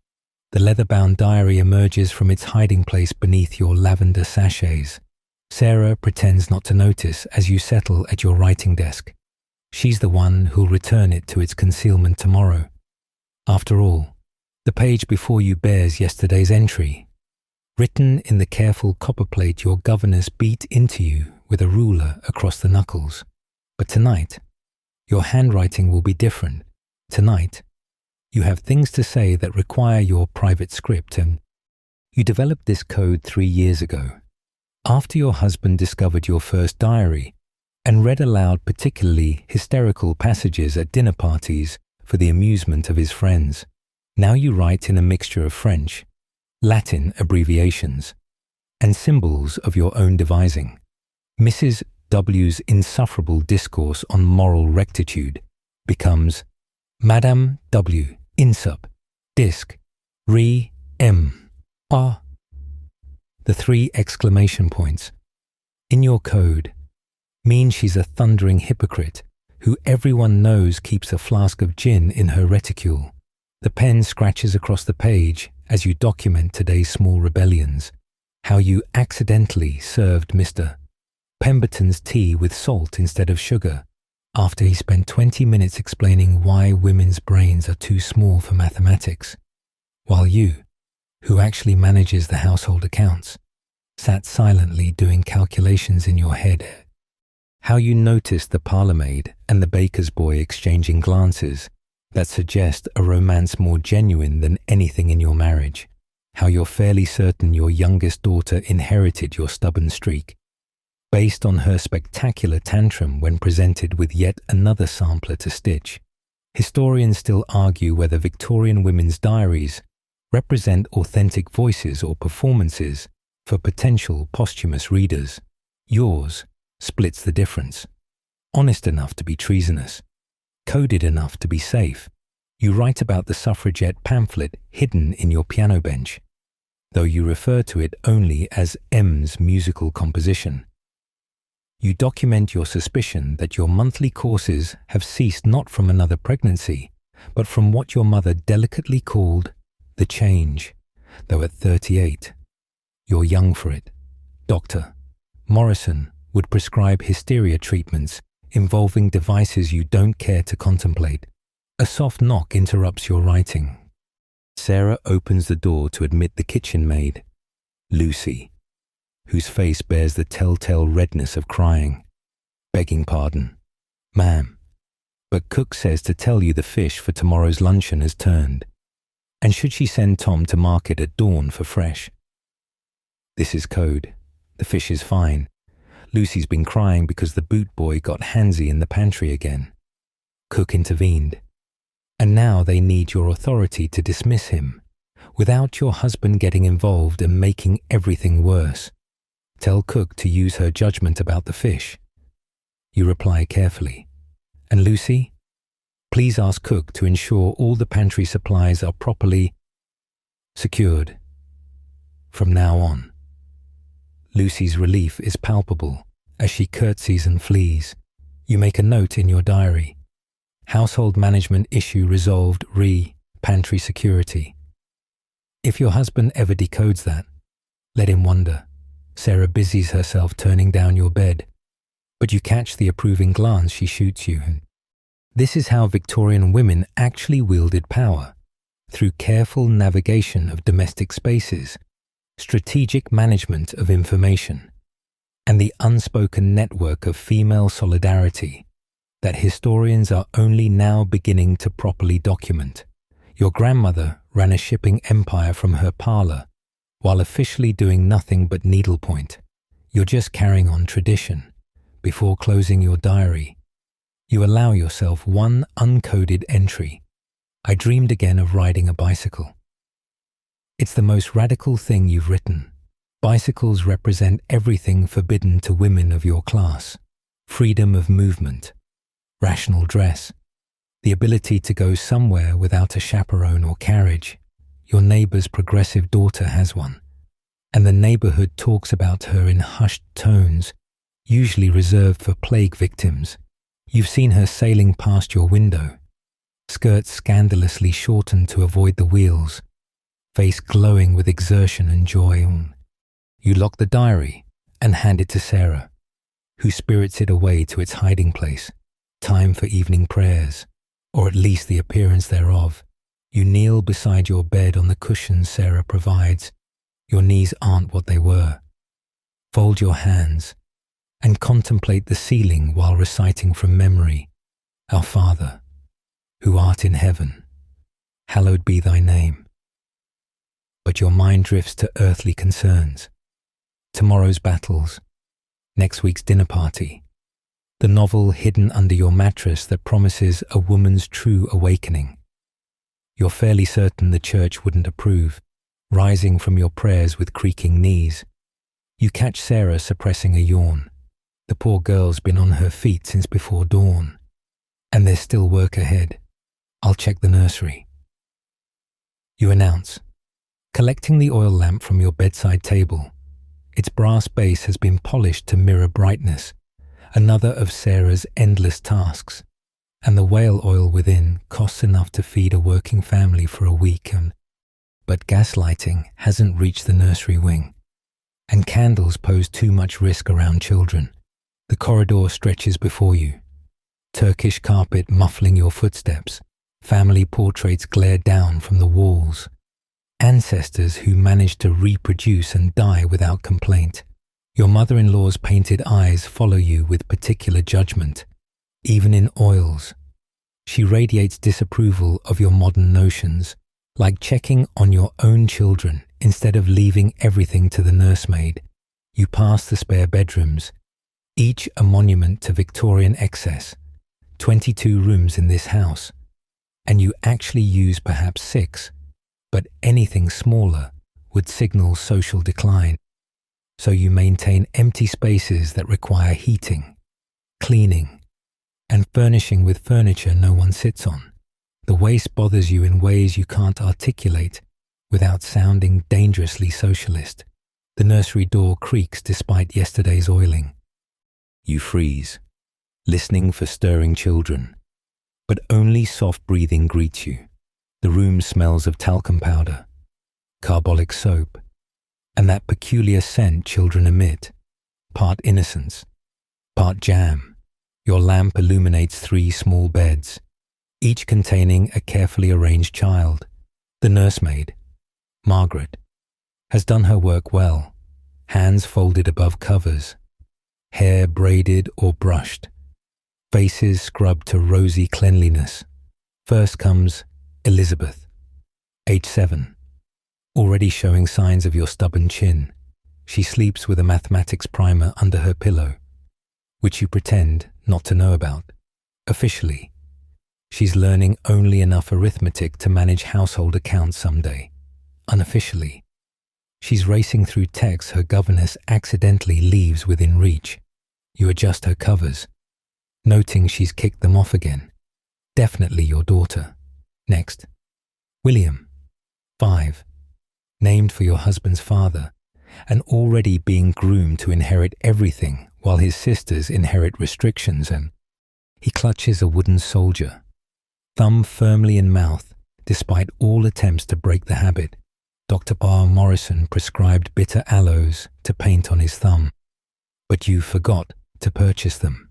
The leather-bound diary emerges from its hiding place beneath your lavender sachets. Sarah pretends not to notice as you settle at your writing desk. She's the one who'll return it to its concealment tomorrow. After all, the page before you bears yesterday's entry. Written in the careful copperplate your governess beat into you with a ruler across the knuckles. But tonight, your handwriting will be different. Tonight, you have things to say that require your private script, and you developed this code 3 years ago, after your husband discovered your first diary and read aloud particularly hysterical passages at dinner parties for the amusement of his friends. Now you write in a mixture of French, Latin abbreviations, and symbols of your own devising. Mrs. W's insufferable discourse on moral rectitude becomes Madame W. Insup, Disc, Re, M, Ah. The 3 exclamation points in your code mean she's a thundering hypocrite who everyone knows keeps a flask of gin in her reticule. The pen scratches across the page as you document today's small rebellions, how you accidentally served Mr. Pemberton's tea with salt instead of sugar, after he spent 20 minutes explaining why women's brains are too small for mathematics, while you, who actually manages the household accounts, sat silently doing calculations in your head. How you noticed the parlourmaid and the baker's boy exchanging glances that suggest a romance more genuine than anything in your marriage. How you're fairly certain your youngest daughter inherited your stubborn streak, based on her spectacular tantrum when presented with yet another sampler to stitch. Historians still argue whether Victorian women's diaries represent authentic voices or performances for potential posthumous readers. Yours splits the difference. Honest enough to be treasonous, coded enough to be safe. You write about the suffragette pamphlet hidden in your piano bench, though you refer to it only as M's musical composition. You document your suspicion that your monthly courses have ceased not from another pregnancy, but from what your mother delicately called the change, though at 38, you're young for it. Dr. Morrison would prescribe hysteria treatments involving devices you don't care to contemplate. A soft knock interrupts your writing. Sarah opens the door to admit the kitchen maid, Lucy, whose face bears the telltale redness of crying. Begging pardon, ma'am, but cook says to tell you the fish for tomorrow's luncheon has turned, and should she send Tom to market at dawn for fresh? This is code. The fish is fine. Lucy's been crying because the boot boy got handsy in the pantry again. Cook intervened, and now they need your authority to dismiss him, without your husband getting involved and making everything worse. Tell Cook to use her judgment about the fish. You reply carefully. And Lucy, please ask Cook to ensure all the pantry supplies are properly secured from now on. Lucy's relief is palpable as she curtsies and flees. You make a note in your diary. Household management issue resolved pantry security. If your husband ever decodes that, let him wonder. Sarah busies herself turning down your bed. but you catch the approving glance she shoots you. This is how Victorian women actually wielded power, through careful navigation of domestic spaces, strategic management of information, and the unspoken network of female solidarity that historians are only now beginning to properly document. Your grandmother ran a shipping empire from her parlour, while officially doing nothing but needlepoint. You're just carrying on tradition. Before closing your diary, you allow yourself one uncoded entry. I dreamed again of riding a bicycle. It's the most radical thing you've written. Bicycles represent everything forbidden to women of your class. Freedom of movement, rational dress, the ability to go somewhere without a chaperone or carriage. Your neighbour's progressive daughter has one, and the neighbourhood talks about her in hushed tones, usually reserved for plague victims. You've seen her sailing past your window, skirts scandalously shortened to avoid the wheels, face glowing with exertion and joy. You lock the diary and hand it to Sarah, who spirits it away to its hiding place. Time for evening prayers, or at least the appearance thereof. You kneel beside your bed on the cushions Sarah provides. Your knees aren't what they were. Fold your hands and contemplate the ceiling while reciting from memory, Our Father, who art in heaven, hallowed be thy name. But your mind drifts to earthly concerns, tomorrow's battles, next week's dinner party, the novel hidden under your mattress that promises a woman's true awakening. You're fairly certain the church wouldn't approve, rising from your prayers with creaking knees. You catch Sarah suppressing a yawn. The poor girl's been on her feet since before dawn. And there's still work ahead. I'll check the nursery. You announce, collecting the oil lamp from your bedside table. Its brass base has been polished to mirror brightness, another of Sarah's endless tasks, and the whale oil within costs enough to feed a working family for a week. But gaslighting hasn't reached the nursery wing, and candles pose too much risk around children. The corridor stretches before you, Turkish carpet muffling your footsteps, family portraits glare down from the walls, ancestors who managed to reproduce and die without complaint. Your mother-in-law's painted eyes follow you with particular judgment, even in oils. She radiates disapproval of your modern notions, like checking on your own children instead of leaving everything to the nursemaid. You pass the spare bedrooms, each a monument to Victorian excess. 22 rooms in this house, and you actually use perhaps 6, but anything smaller would signal social decline. So you maintain empty spaces that require heating, cleaning, and furnishing with furniture no one sits on. The waste bothers you in ways you can't articulate without sounding dangerously socialist. The nursery door creaks despite yesterday's oiling. You freeze, listening for stirring children, but only soft breathing greets you. The room smells of talcum powder, carbolic soap, and that peculiar scent children emit, part innocence, part jam. Your lamp illuminates 3 small beds, each containing a carefully arranged child. The nursemaid, Margaret, has done her work well, hands folded above covers, hair braided or brushed, faces scrubbed to rosy cleanliness. First comes Elizabeth, age 7, already showing signs of your stubborn chin. She sleeps with a mathematics primer under her pillow, which you pretend not to know about. Officially, she's learning only enough arithmetic to manage household accounts someday. Unofficially, she's racing through texts her governess accidentally leaves within reach. You adjust her covers, noting she's kicked them off again. Definitely your daughter. Next, William, 5, named for your husband's father, and already being groomed to inherit everything while his sisters inherit restrictions, and he clutches a wooden soldier, thumb firmly in mouth despite all attempts to break the habit. Dr. Barr Morrison prescribed bitter aloes to paint on his thumb, but you forgot to purchase them.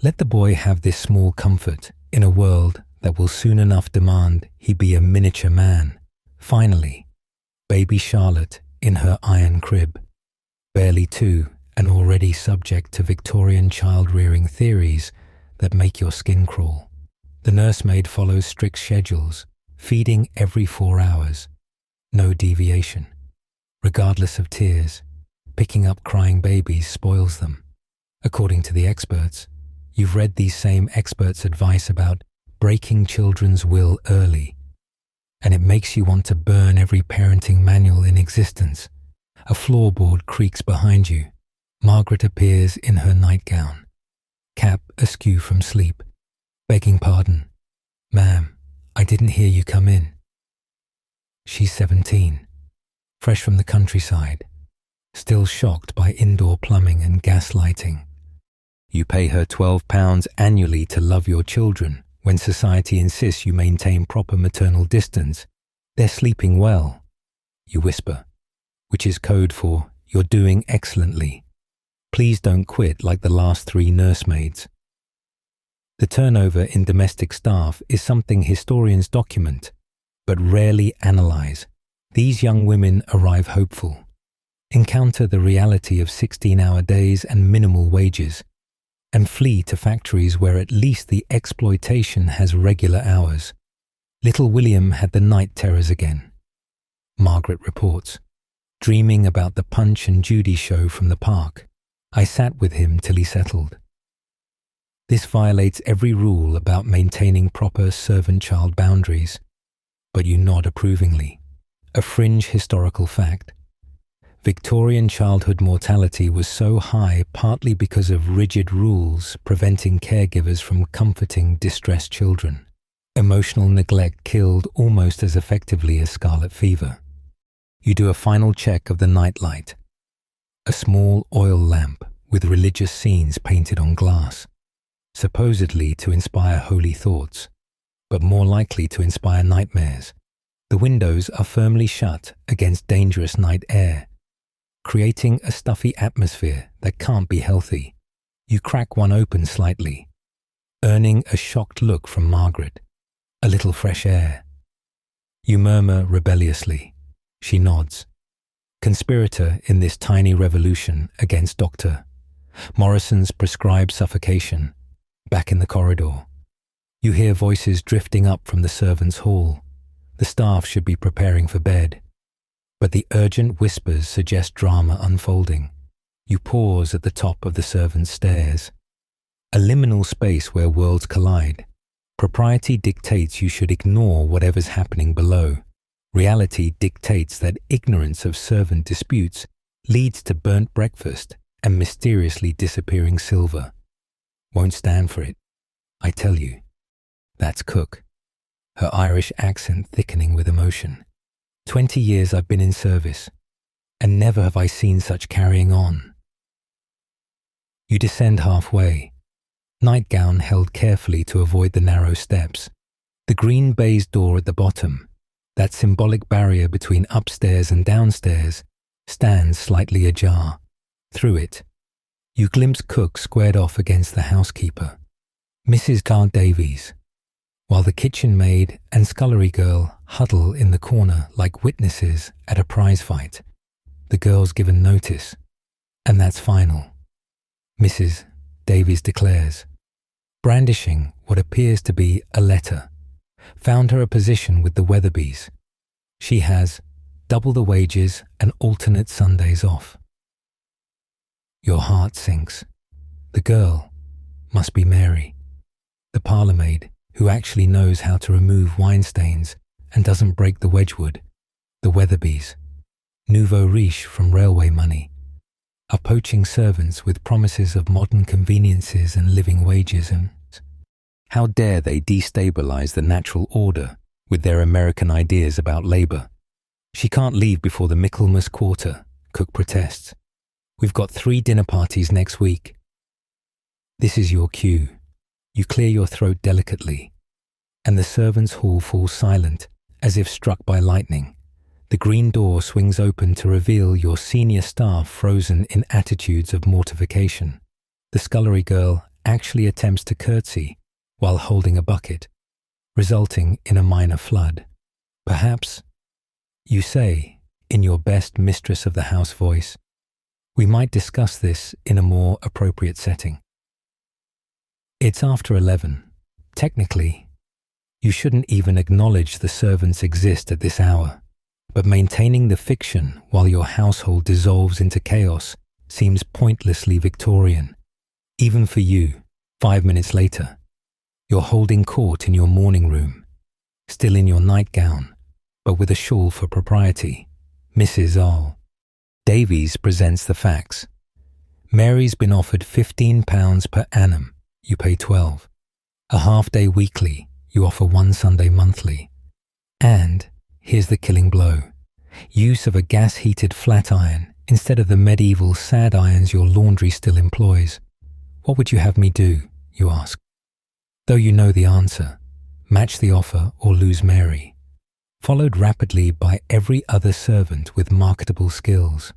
Let the boy have this small comfort in a world that will soon enough demand he be a miniature man. Finally, baby Charlotte in her iron crib, barely 2 and already subject to Victorian child-rearing theories that make your skin crawl. The nursemaid follows strict schedules, feeding every 4 hours. No deviation. Regardless of tears, picking up crying babies spoils them. According to the experts, you've read these same experts' advice about breaking children's will early, and it makes you want to burn every parenting manual in existence. A floorboard creaks behind you. Margaret appears in her nightgown, cap askew from sleep, begging pardon. "Ma'am, I didn't hear you come in." She's 17, fresh from the countryside, still shocked by indoor plumbing and gas lighting. You pay her £12 annually to love your children when society insists you maintain proper maternal distance. "They're sleeping well," you whisper, which is code for "you're doing excellently. Please don't quit like the last 3 nursemaids." The turnover in domestic staff is something historians document, but rarely analyze. These young women arrive hopeful, encounter the reality of 16-hour days and minimal wages, and flee to factories where at least the exploitation has regular hours. Little William had the night terrors again, Margaret reports, dreaming about the Punch and Judy show from the park. "I sat with him till he settled." This violates every rule about maintaining proper servant-child boundaries, but you nod approvingly. A fringe historical fact. Victorian childhood mortality was so high partly because of rigid rules preventing caregivers from comforting distressed children. Emotional neglect killed almost as effectively as scarlet fever. You do a final check of the nightlight. A small oil lamp with religious scenes painted on glass, supposedly to inspire holy thoughts, but more likely to inspire nightmares. The windows are firmly shut against dangerous night air, creating a stuffy atmosphere that can't be healthy. You crack one open slightly, earning a shocked look from Margaret. "A little fresh air." You murmur rebelliously. She nods. Conspirator in this tiny revolution against Dr. Morrison's prescribed suffocation. Back in the corridor, you hear voices drifting up from the servants' hall. The staff should be preparing for bed, but the urgent whispers suggest drama unfolding. You pause at the top of the servants' stairs, a liminal space where worlds collide. Propriety dictates you should ignore whatever's happening below. Reality dictates that ignorance of servant disputes leads to burnt breakfast and mysteriously disappearing silver. Won't stand for it, I tell you. That's Cook, her Irish accent thickening with emotion. 20 years I've been in service, and never have I seen such carrying on. You descend halfway, nightgown held carefully to avoid the narrow steps. The green baize door at the bottom, that symbolic barrier between upstairs and downstairs, stands slightly ajar. Through it, you glimpse Cook squared off against the housekeeper, Mrs. Garth Davies, while the kitchen maid and scullery girl huddle in the corner like witnesses at a prize fight. The girl's given notice, and that's final, Mrs. Davies declares, brandishing what appears to be a letter. Found her a position with the Weatherbys. She has double the wages and alternate Sundays off. Your heart sinks. The girl must be Mary, the parlour maid who actually knows how to remove wine stains and doesn't break the Wedgwood. The Weatherbys, nouveau riche from railway money, are poaching servants with promises of modern conveniences and living wages, and how dare they destabilise the natural order with their American ideas about labour. She can't leave before the Michaelmas quarter, Cook protests. We've got 3 dinner parties next week. This is your cue. You clear your throat delicately, and the servants' hall falls silent, as if struck by lightning. The green door swings open to reveal your senior staff frozen in attitudes of mortification. The scullery girl actually attempts to curtsy while holding a bucket, resulting in a minor flood. Perhaps, you say, in your best mistress of the house voice, we might discuss this in a more appropriate setting. It's after 11. Technically, you shouldn't even acknowledge the servants exist at this hour, but maintaining the fiction while your household dissolves into chaos seems pointlessly Victorian. Even for you, 5 minutes later, you're holding court in your morning room, still in your nightgown, but with a shawl for propriety. Mrs. Earl. Davies presents the facts. Mary's been offered £15 per annum. You pay 12. A half-day weekly. You offer 1 Sunday monthly. And here's the killing blow. Use of a gas-heated flat iron instead of the medieval sad irons your laundry still employs. What would you have me do, you ask? Though you know the answer, match the offer or lose Mary. Followed rapidly by every other servant with marketable skills.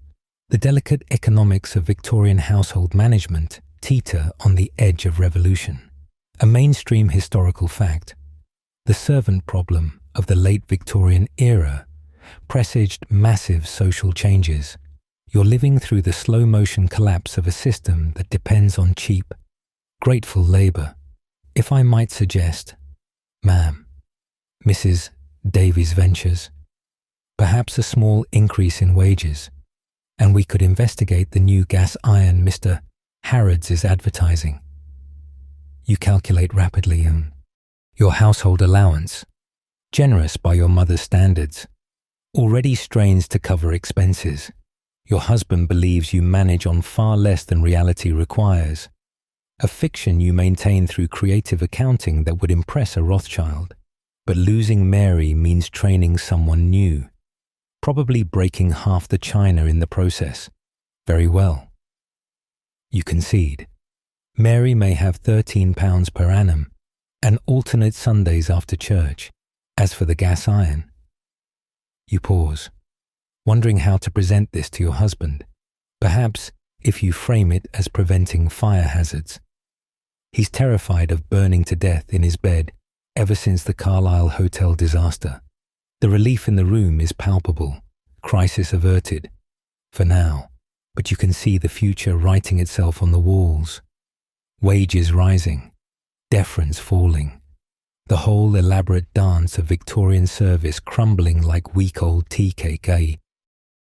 The delicate economics of Victorian household management teeter on the edge of revolution. A mainstream historical fact. The servant problem of the late Victorian era presaged massive social changes. You're living through the slow-motion collapse of a system that depends on cheap, grateful labour. If I might suggest, ma'am, Mrs. Davies ventures, perhaps a small increase in wages, and we could investigate the new gas iron Mr. Harrods is advertising. You calculate rapidly and your household allowance, generous by your mother's standards, already strains to cover expenses. Your husband believes you manage on far less than reality requires, a fiction you maintain through creative accounting that would impress a Rothschild. But losing Mary means training someone new, probably breaking half the china in the process. Very well. You concede. Mary may have £13 per annum and alternate Sundays after church. As for the gas iron, you pause, wondering how to present this to your husband. Perhaps if you frame it as preventing fire hazards. He's terrified of burning to death in his bed ever since the Carlisle Hotel disaster. The relief in the room is palpable, crisis averted, for now, but you can see the future writing itself on the walls. Wages rising, deference falling, the whole elaborate dance of Victorian service crumbling like week-old tea cake, eh?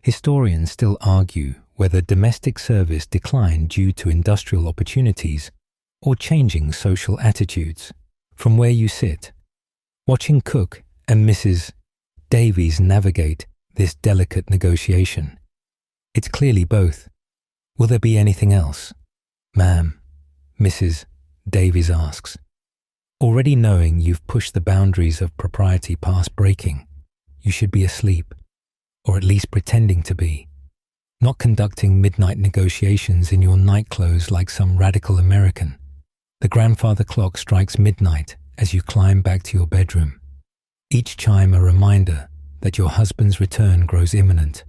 Historians still argue whether domestic service declined due to industrial opportunities or changing social attitudes. From where you sit, watching Cook and Mrs. Davies navigate this delicate negotiation, it's clearly both. Will there be anything else? Ma'am, Mrs. Davies asks, already knowing you've pushed the boundaries of propriety past breaking. You should be asleep, or at least pretending to be, not conducting midnight negotiations in your nightclothes like some radical American. The grandfather clock strikes midnight as you climb back to your bedroom, each chime a reminder that your husband's return grows imminent.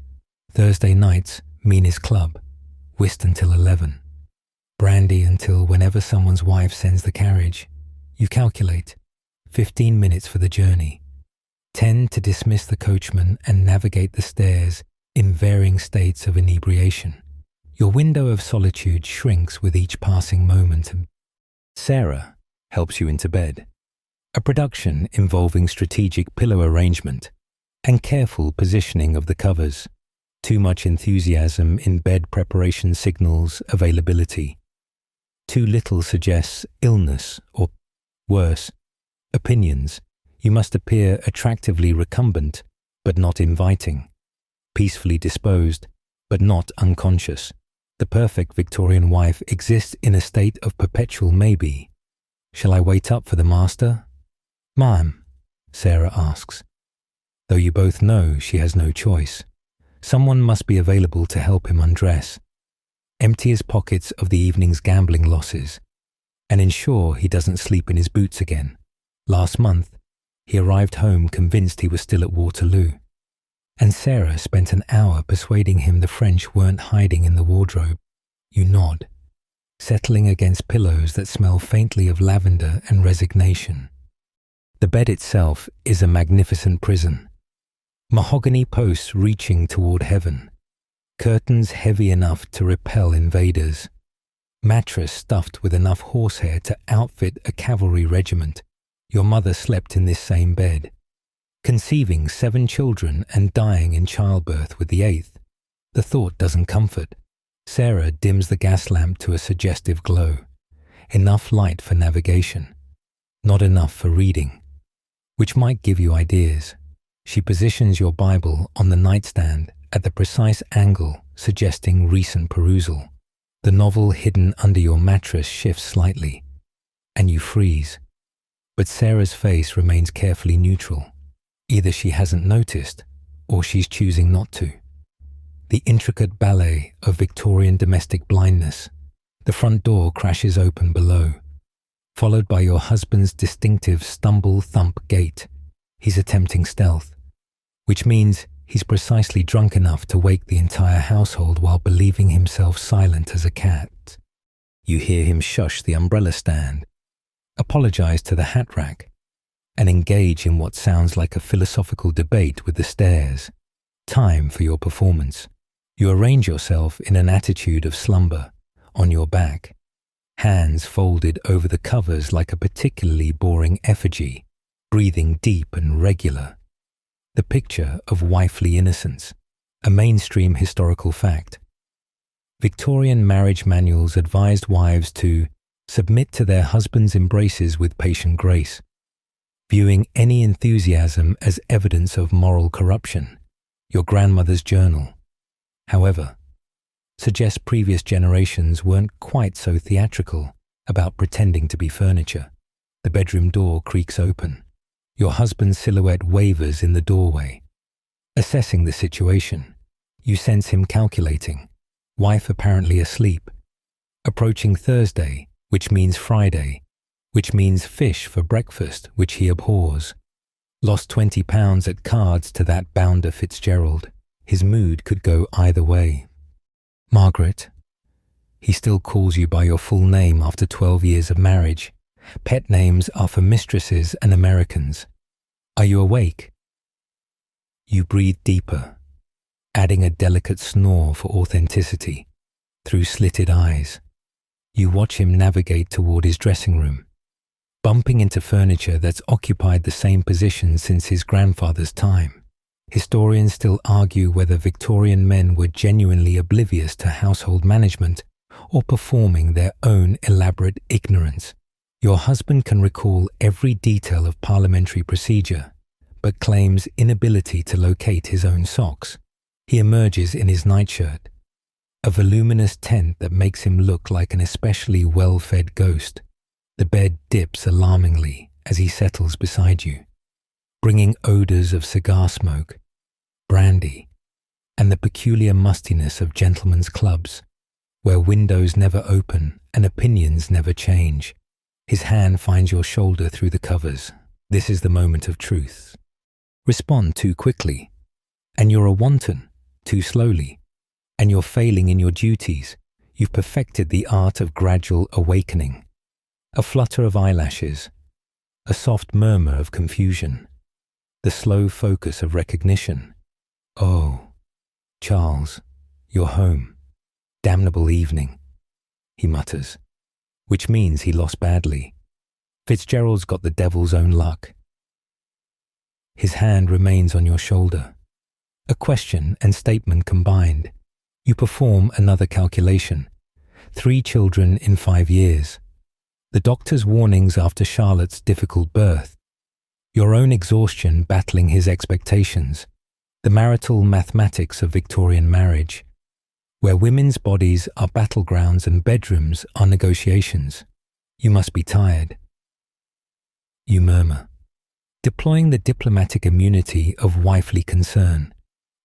Thursday nights mean his club, whist until 11, brandy until whenever someone's wife sends the carriage. You calculate 15 minutes for the journey, 10 to dismiss the coachman and navigate the stairs in varying states of inebriation. Your window of solitude shrinks with each passing moment. Sarah helps you into bed. A production involving strategic pillow arrangement and careful positioning of the covers. Too much enthusiasm in bed preparation signals availability. Too little suggests illness or, worse, opinions. You must appear attractively recumbent, but not inviting. Peacefully disposed, but not unconscious. The perfect Victorian wife exists in a state of perpetual maybe. Shall I wait up for the master? Ma'am, Sarah asks, though you both know she has no choice. Someone must be available to help him undress, empty his pockets of the evening's gambling losses, and ensure he doesn't sleep in his boots again. Last month, he arrived home convinced he was still at Waterloo, and Sarah spent an hour persuading him the French weren't hiding in the wardrobe. You nod. settling against pillows that smell faintly of lavender and resignation. The bed itself is a magnificent prison. Mahogany posts reaching toward heaven, curtains heavy enough to repel invaders, mattress stuffed with enough horsehair to outfit a cavalry regiment. Your mother slept in this same bed, conceiving 7 children and dying in childbirth with the 8th. The thought doesn't comfort. Sarah dims the gas lamp to a suggestive glow. Enough light for navigation, not enough for reading, which might give you ideas. She positions your Bible on the nightstand at the precise angle suggesting recent perusal. The novel hidden under your mattress shifts slightly, and you freeze. But Sarah's face remains carefully neutral. Either she hasn't noticed, or she's choosing not to. The intricate ballet of Victorian domestic blindness. The front door crashes open below, followed by your husband's distinctive stumble-thump gait. He's attempting stealth, which means he's precisely drunk enough to wake the entire household while believing himself silent as a cat. You hear him shush the umbrella stand, apologize to the hat rack, and engage in what sounds like a philosophical debate with the stairs. Time for your performance. You arrange yourself in an attitude of slumber, on your back, hands folded over the covers like a particularly boring effigy, breathing deep and regular. The picture of wifely innocence, a mainstream historical fact. Victorian marriage manuals advised wives to submit to their husbands' embraces with patient grace, viewing any enthusiasm as evidence of moral corruption. Your grandmother's journal, however, suggests previous generations weren't quite so theatrical about pretending to be furniture. The bedroom door creaks open. Your husband's silhouette wavers in the doorway. Assessing the situation, you sense him calculating. Wife apparently asleep. Approaching Thursday, which means Friday, which means fish for breakfast, which he abhors. Lost 20 pounds at cards to that bounder Fitzgerald. His mood could go either way. Margaret. He still calls you by your full name after 12 years of marriage. Pet names are for mistresses and Americans. Are you awake? You breathe deeper, adding a delicate snore for authenticity. Through slitted eyes, you watch him navigate toward his dressing room, bumping into furniture that's occupied the same position since his grandfather's time. Historians still argue whether Victorian men were genuinely oblivious to household management or performing their own elaborate ignorance. Your husband can recall every detail of parliamentary procedure, but claims inability to locate his own socks. He emerges in his nightshirt, a voluminous tent that makes him look like an especially well-fed ghost. The bed dips alarmingly as he settles beside you, bringing odors of cigar smoke, brandy, and the peculiar mustiness of gentlemen's clubs, where windows never open and opinions never change. His hand finds your shoulder through the covers. This is the moment of truth. Respond too quickly, and you're a wanton, too slowly, and you're failing in your duties. You've perfected the art of gradual awakening. A flutter of eyelashes, a soft murmur of confusion, the slow focus of recognition. Oh, Charles, you're home. Damnable evening, he mutters, which means he lost badly. Fitzgerald's got the devil's own luck. His hand remains on your shoulder. A question and statement combined. You perform another calculation. 3 children in 5 years. The doctor's warnings after Charlotte's difficult birth. Your own exhaustion battling his expectations. The marital mathematics of Victorian marriage, where women's bodies are battlegrounds and bedrooms are negotiations. You must be tired. You murmur, deploying the diplomatic immunity of wifely concern.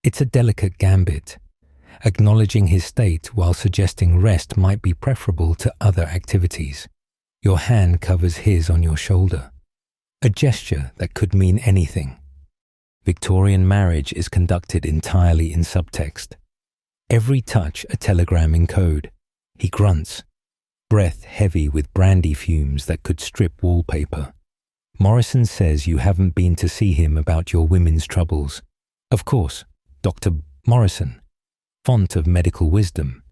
It's a delicate gambit, acknowledging his state while suggesting rest might be preferable to other activities. Your hand covers his on your shoulder, a gesture that could mean anything. Victorian marriage is conducted entirely in subtext. Every touch a telegram in code. He grunts, breath heavy with brandy fumes that could strip wallpaper. Morrison says you haven't been to see him about your women's troubles. Of course, Dr. Morrison, font of medical wisdom,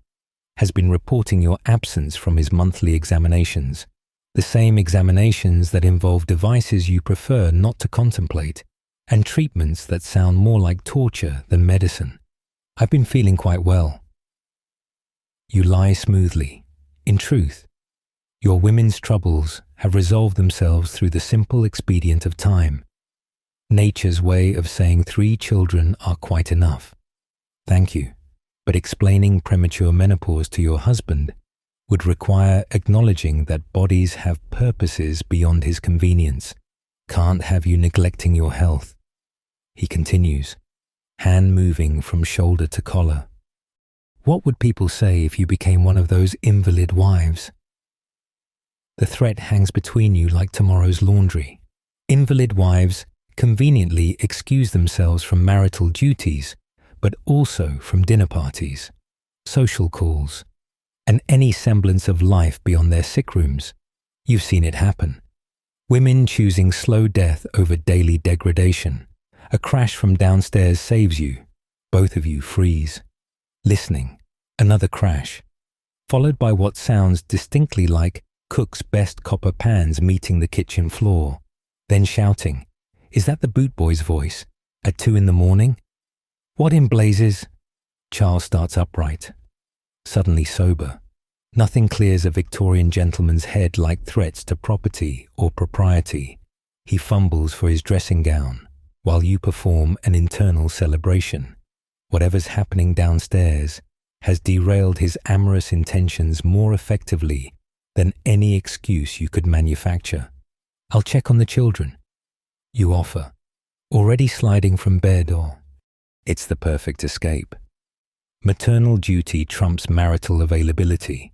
has been reporting your absence from his monthly examinations, the same examinations that involve devices you prefer not to contemplate, and treatments that sound more like torture than medicine. I've been feeling quite well. You lie smoothly. In truth, your women's troubles have resolved themselves through the simple expedient of time. Nature's way of saying 3 children are quite enough. Thank you, but explaining premature menopause to your husband would require acknowledging that bodies have purposes beyond his convenience. Can't have you neglecting your health. He continues, hand moving from shoulder to collar. What would people say if you became one of those invalid wives? The threat hangs between you like tomorrow's laundry. Invalid wives conveniently excuse themselves from marital duties, but also from dinner parties, social calls, and any semblance of life beyond their sick rooms. You've seen it happen. Women choosing slow death over daily degradation. A crash from downstairs saves you. Both of you freeze. Listening. Another crash. Followed by what sounds distinctly like cook's best copper pans meeting the kitchen floor. Then shouting, "Is that the boot boy's voice? At 2 a.m? What in blazes?" Charles starts upright. Suddenly sober. Nothing clears a Victorian gentleman's head like threats to property or propriety. He fumbles for his dressing gown, while you perform an internal celebration. Whatever's happening downstairs has derailed his amorous intentions more effectively than any excuse you could manufacture. "I'll check on the children," you offer, already sliding from bed, or it's the perfect escape. Maternal duty trumps marital availability.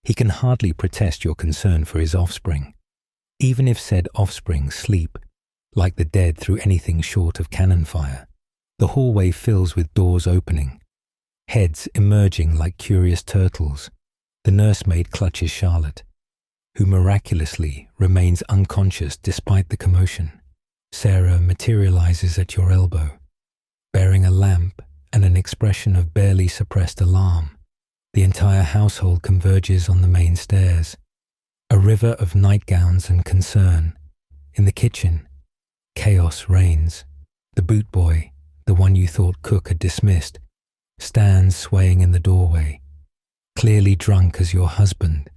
He can hardly protest your concern for his offspring, even if said offspring sleep like the dead through anything short of cannon fire. The hallway fills with doors opening, heads emerging like curious turtles. The nursemaid clutches Charlotte, who miraculously remains unconscious despite the commotion. Sarah materializes at your elbow, bearing a lamp and an expression of barely suppressed alarm. The entire household converges on the main stairs, a river of nightgowns and concern. In the kitchen, chaos reigns. The boot boy, the one you thought cook had dismissed, stands swaying in the doorway, clearly drunk as your husband,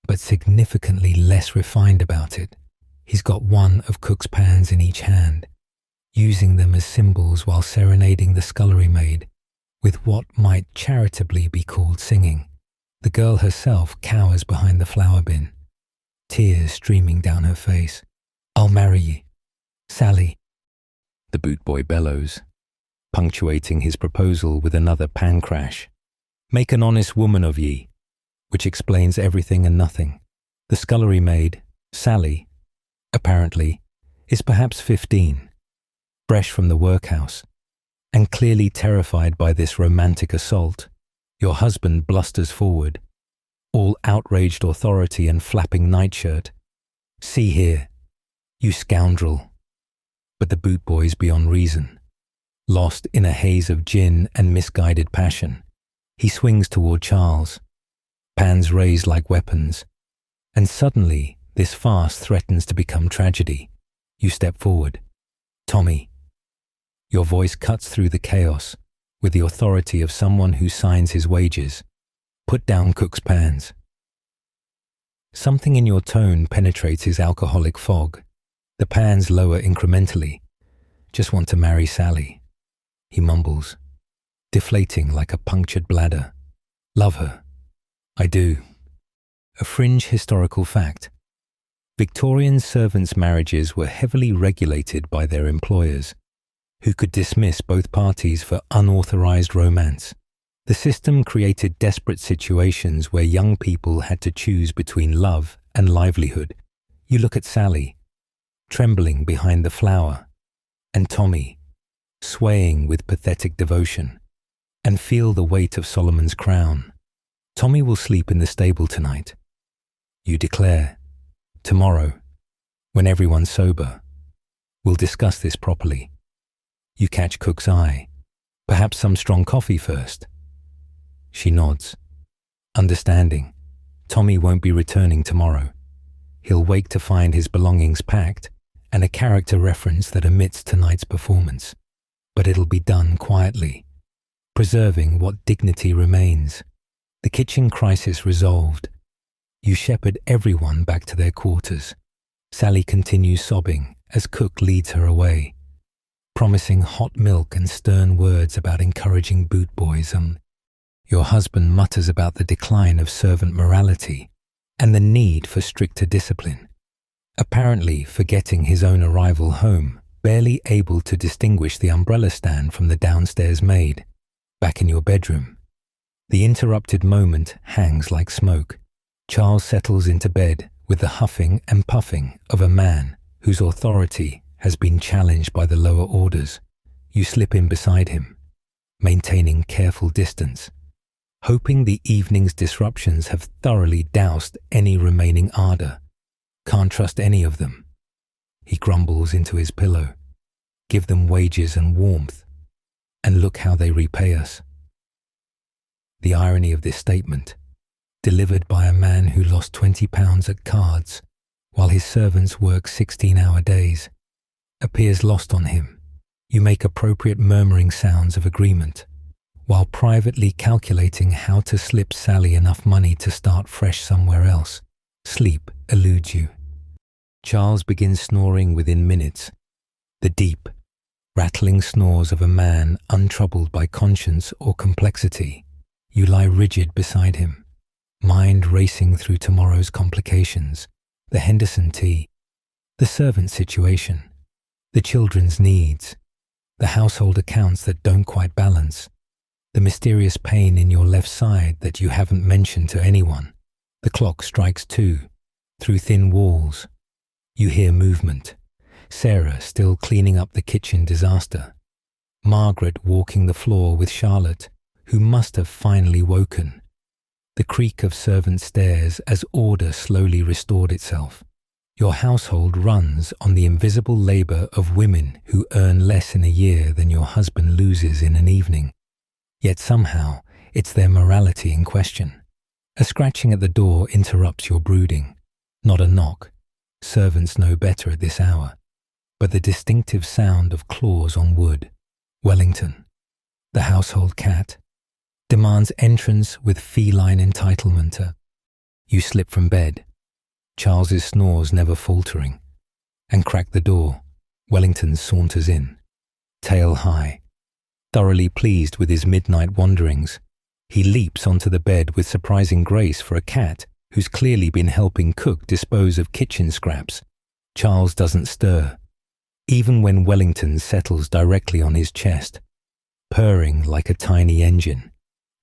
but significantly less refined about it. He's got one of cook's pans in each hand, using them as symbols while serenading the scullery maid with what might charitably be called singing. The girl herself cowers behind the flour bin, tears streaming down her face. "I'll marry ye, Sally," the boot boy bellows, punctuating his proposal with another pan crash. "Make an honest woman of ye," which explains everything and nothing. The scullery maid, Sally, apparently, is perhaps 15, fresh from the workhouse, and clearly terrified by this romantic assault. Your husband blusters forward, all outraged authority and flapping nightshirt. "See here, you scoundrel." But the boot boy's beyond reason, lost in a haze of gin and misguided passion. He swings toward Charles, pans raised like weapons, and suddenly this farce threatens to become tragedy. You step forward. "Tommy." Your voice cuts through the chaos with the authority of someone who signs his wages. "Put down cook's pans." Something in your tone penetrates his alcoholic fog. The pans lower incrementally. "Just want to marry Sally," he mumbles, deflating like a punctured bladder. "Love her." "I do." A fringe historical fact. Victorian servants' marriages were heavily regulated by their employers, who could dismiss both parties for unauthorized romance. The system created desperate situations where young people had to choose between love and livelihood. You look at Sally, trembling behind the flour, and Tommy, swaying with pathetic devotion, and feel the weight of Solomon's crown. Tommy will sleep in the stable tonight. You declare, "Tomorrow, when everyone's sober, we'll discuss this properly." You catch Cook's eye. "Perhaps some strong coffee first." She nods, understanding. Tommy won't be returning tomorrow. He'll wake to find his belongings packed and a character reference that omits tonight's performance. But it'll be done quietly, preserving what dignity remains. The kitchen crisis resolved. You shepherd everyone back to their quarters. Sally continues sobbing as Cook leads her away, promising hot milk and stern words about encouraging boot boys. Your husband mutters about the decline of servant morality and the need for stricter discipline, apparently forgetting his own arrival home, barely able to distinguish the umbrella stand from the downstairs maid. Back in your bedroom, the interrupted moment hangs like smoke. Charles settles into bed with the huffing and puffing of a man whose authority has been challenged by the lower orders. You slip in beside him, maintaining careful distance, hoping the evening's disruptions have thoroughly doused any remaining ardor. Can't trust any of them. He grumbles into his pillow. Give them wages and warmth, and look how they repay us. The irony of this statement, delivered by a man who lost 20 pounds at cards while his servants work 16-hour days, appears lost on him. You make appropriate murmuring sounds of agreement, while privately calculating how to slip Sally enough money to start fresh somewhere else. Sleep eludes you. Charles begins snoring within minutes, the deep, rattling snores of a man untroubled by conscience or complexity. You lie rigid beside him, mind racing through tomorrow's complications, the Henderson tea, the servant situation, the children's needs, the household accounts that don't quite balance, the mysterious pain in your left side that you haven't mentioned to anyone. The clock strikes 2. Through thin walls, you hear movement. Sarah still cleaning up the kitchen disaster. Margaret walking the floor with Charlotte, who must have finally woken. The creak of servant stairs as order slowly restored itself. Your household runs on the invisible labor of women who earn less in a year than your husband loses in an evening. Yet somehow, it's their morality in question. A scratching at the door interrupts your brooding. Not a knock. Servants know better at this hour. But the distinctive sound of claws on wood. Wellington, the household cat, demands entrance with feline entitlement. You slip from bed, Charles's snores never faltering, and crack the door. Wellington saunters in, tail high. Thoroughly pleased with his midnight wanderings, he leaps onto the bed with surprising grace for a cat who's clearly been helping Cook dispose of kitchen scraps. Charles doesn't stir, even when Wellington settles directly on his chest, purring like a tiny engine.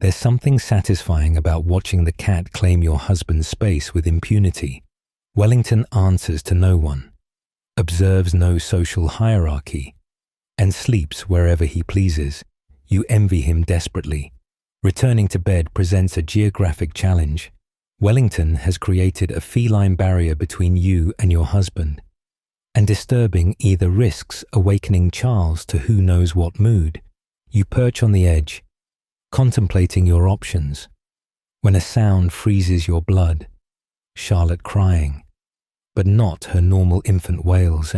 There's something satisfying about watching the cat claim your husband's space with impunity. Wellington answers to no one, observes no social hierarchy, and sleeps wherever he pleases. You envy him desperately. Returning to bed presents a geographic challenge. Wellington has created a feline barrier between you and your husband, and disturbing either risks awakening Charles to who knows what mood. You perch on the edge, contemplating your options, when a sound freezes your blood. Charlotte crying, but not her normal infant wails.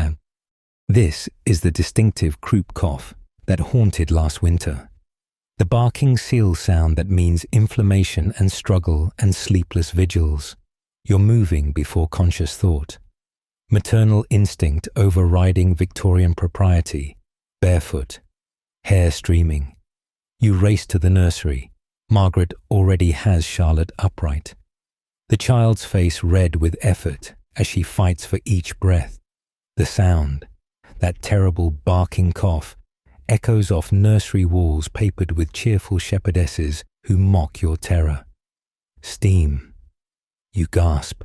This is the distinctive croup cough that haunted last winter. The barking seal sound that means inflammation and struggle and sleepless vigils. You're moving before conscious thought. Maternal instinct overriding Victorian propriety. Barefoot, hair streaming. You race to the nursery. Margaret already has Charlotte upright. The child's face red with effort as she fights for each breath. The sound, that terrible barking cough, echoes off nursery walls papered with cheerful shepherdesses who mock your terror. Steam. You gasp,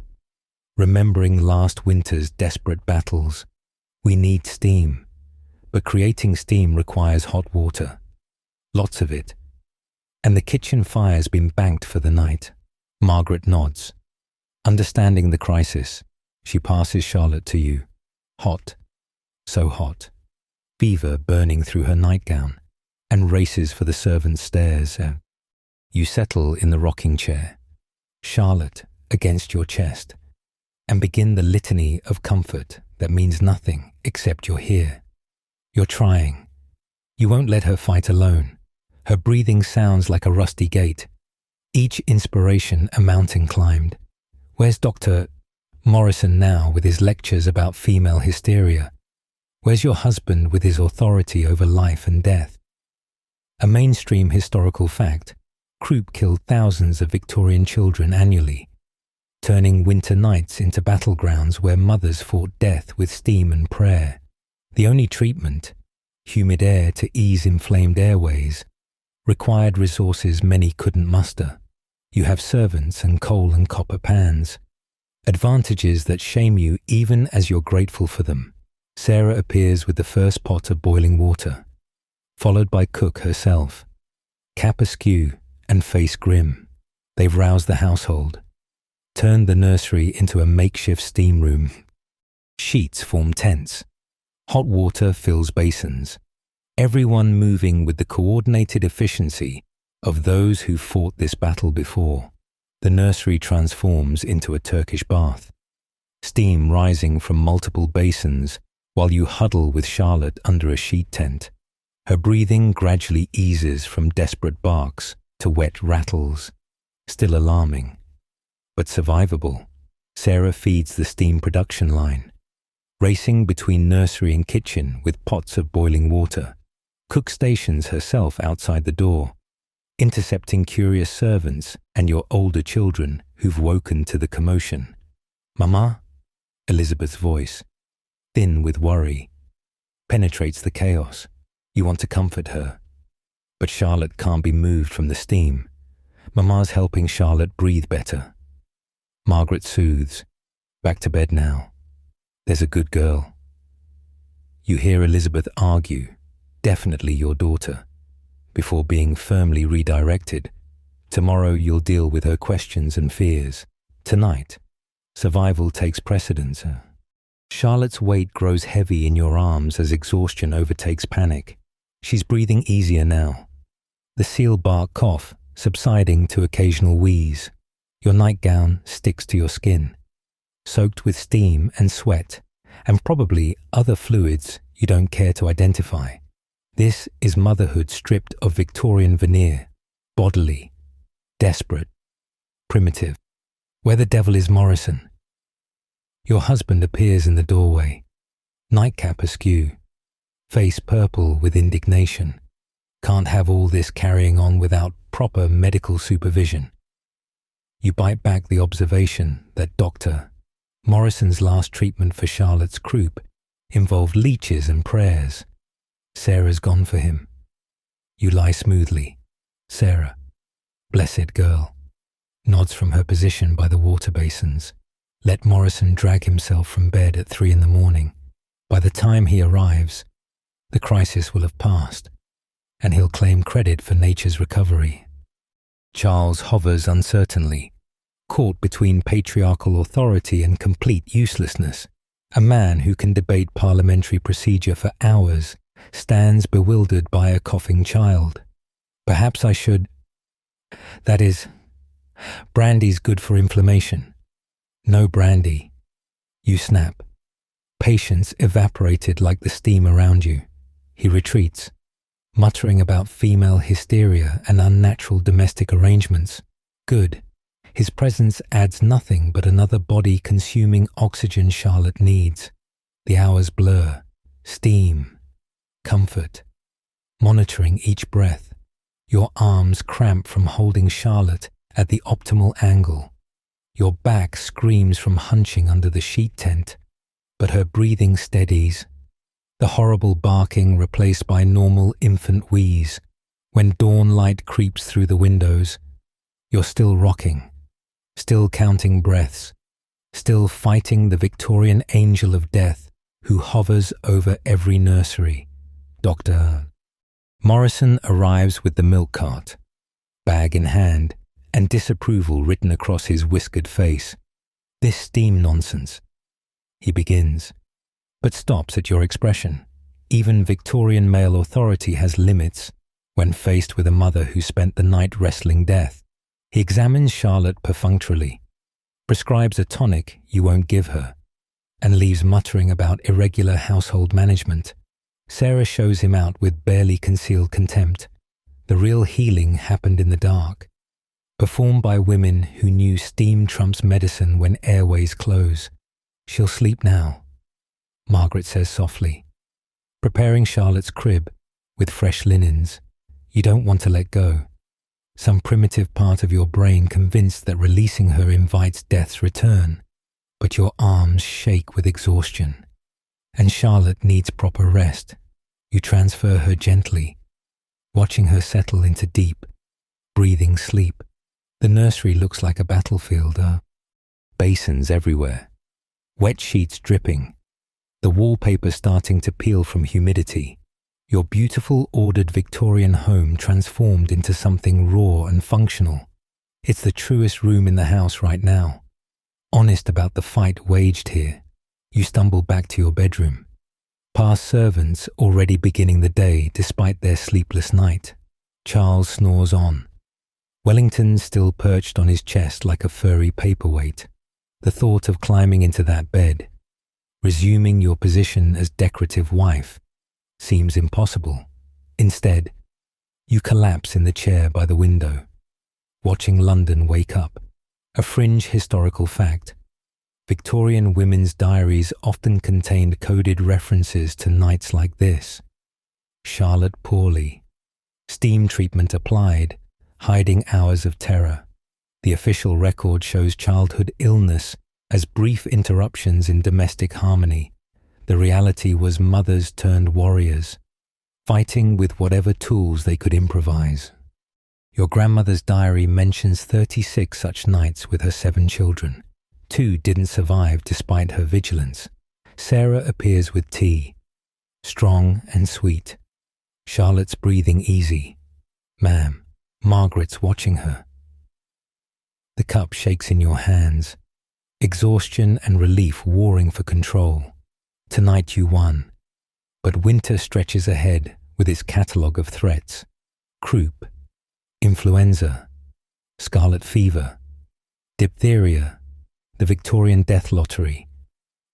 remembering last winter's desperate battles. We need steam, but creating steam requires hot water. Lots of it. And the kitchen fire's been banked for the night. Margaret nods. Understanding the crisis, she passes Charlotte to you, hot, so hot, fever burning through her nightgown, and races for the servant's stairs. You settle in the rocking chair, Charlotte against your chest, and begin the litany of comfort that means nothing except you're here. You're trying. You won't let her fight alone. Her breathing sounds like a rusty gate. Each inspiration a mountain climbed. Where's Dr. Morrison now with his lectures about female hysteria? Where's your husband with his authority over life and death? A mainstream historical fact, croup killed thousands of Victorian children annually, turning winter nights into battlegrounds where mothers fought death with steam and prayer. The only treatment, humid air to ease inflamed airways, required resources many couldn't muster. You have servants and coal and copper pans, advantages that shame you even as you're grateful for them. Sarah appears with the first pot of boiling water, followed by Cook herself. Cap askew and face grim, they've roused the household, turned the nursery into a makeshift steam room. Sheets form tents. Hot water fills basins. Everyone moving with the coordinated efficiency of those who fought this battle before. The nursery transforms into a Turkish bath. Steam rising from multiple basins while you huddle with Charlotte under a sheet tent. Her breathing gradually eases from desperate barks to wet rattles. Still alarming, but survivable. Sarah feeds the steam production line, racing between nursery and kitchen with pots of boiling water. Cook stations herself outside the door, intercepting curious servants and your older children who've woken to the commotion. "Mama?" Elizabeth's voice, thin with worry, penetrates the chaos. You want to comfort her, but Charlotte can't be moved from the steam. Mama's helping Charlotte breathe better. Margaret soothes. "Back to bed now. There's a good girl." You hear Elizabeth argue, "Definitely your daughter," before being firmly redirected. Tomorrow you'll deal with her questions and fears. Tonight, survival takes precedence. Charlotte's weight grows heavy in your arms as exhaustion overtakes panic. She's breathing easier now, the seal bark cough subsiding to occasional wheeze. Your nightgown sticks to your skin, soaked with steam and sweat, and probably other fluids you don't care to identify. This is motherhood stripped of Victorian veneer, bodily, desperate, primitive. Where the devil is Morrison? Your husband appears in the doorway, nightcap askew, face purple with indignation. Can't have all this carrying on without proper medical supervision. You bite back the observation that Dr. Morrison's last treatment for Charlotte's croup involved leeches and prayers. Sarah's gone for him. You lie smoothly. Sarah, blessed girl, nods from her position by the water basins. Let Morrison drag himself from bed at 3 a.m. By the time he arrives, the crisis will have passed, and he'll claim credit for nature's recovery. Charles hovers uncertainly, caught between patriarchal authority and complete uselessness. A man who can debate parliamentary procedure for hours stands bewildered by a coughing child. Perhaps I should... That is, brandy's good for inflammation. No brandy. You snap. Patience evaporated like the steam around you. He retreats, muttering about female hysteria and unnatural domestic arrangements. Good. His presence adds nothing but another body consuming oxygen Charlotte needs. The hours blur. Steam. Comfort. Monitoring each breath. Your arms cramp from holding Charlotte at the optimal angle. Your back screams from hunching under the sheet tent, but her breathing steadies. The horrible barking replaced by normal infant wheeze. When dawn light creeps through the windows, you're still rocking, still counting breaths, still fighting the Victorian angel of death who hovers over every nursery. Dr. Morrison arrives with the milk cart, bag in hand, and disapproval written across his whiskered face. "This steam nonsense," he begins, but stops at your expression. Even Victorian male authority has limits when faced with a mother who spent the night wrestling death. He examines Charlotte perfunctorily, prescribes a tonic you won't give her, and leaves muttering about irregular household management. Sarah shows him out with barely concealed contempt. The real healing happened in the dark, performed by women who knew steam trumps medicine when airways close. "She'll sleep now," Margaret says softly, preparing Charlotte's crib with fresh linens. You don't want to let go. Some primitive part of your brain convinced that releasing her invites death's return, but your arms shake with exhaustion, and Charlotte needs proper rest. You transfer her gently, watching her settle into deep, breathing sleep. The nursery looks like a battlefield, basins everywhere, wet sheets dripping, the wallpaper starting to peel from humidity. Your beautiful, ordered Victorian home transformed into something raw and functional. It's the truest room in the house right now. Honest about the fight waged here. You stumble back to your bedroom, past servants already beginning the day despite their sleepless night. Charles snores on, Wellington still perched on his chest like a furry paperweight. The thought of climbing into that bed, resuming your position as decorative wife, seems impossible. Instead, you collapse in the chair by the window, watching London wake up. A fringe historical fact: Victorian women's diaries often contained coded references to nights like this. Charlotte poorly, steam treatment applied, hiding hours of terror. The official record shows childhood illness as brief interruptions in domestic harmony. The reality was mothers turned warriors, fighting with whatever tools they could improvise. Your grandmother's diary mentions 36 such nights with her 7 children. 2 didn't survive despite her vigilance. Sarah appears with tea, strong and sweet. Charlotte's breathing easy. "Ma'am." Margaret's watching her. The cup shakes in your hands, exhaustion and relief warring for control. Tonight you won, but winter stretches ahead with its catalogue of threats: croup, influenza, scarlet fever, diphtheria, the Victorian death lottery,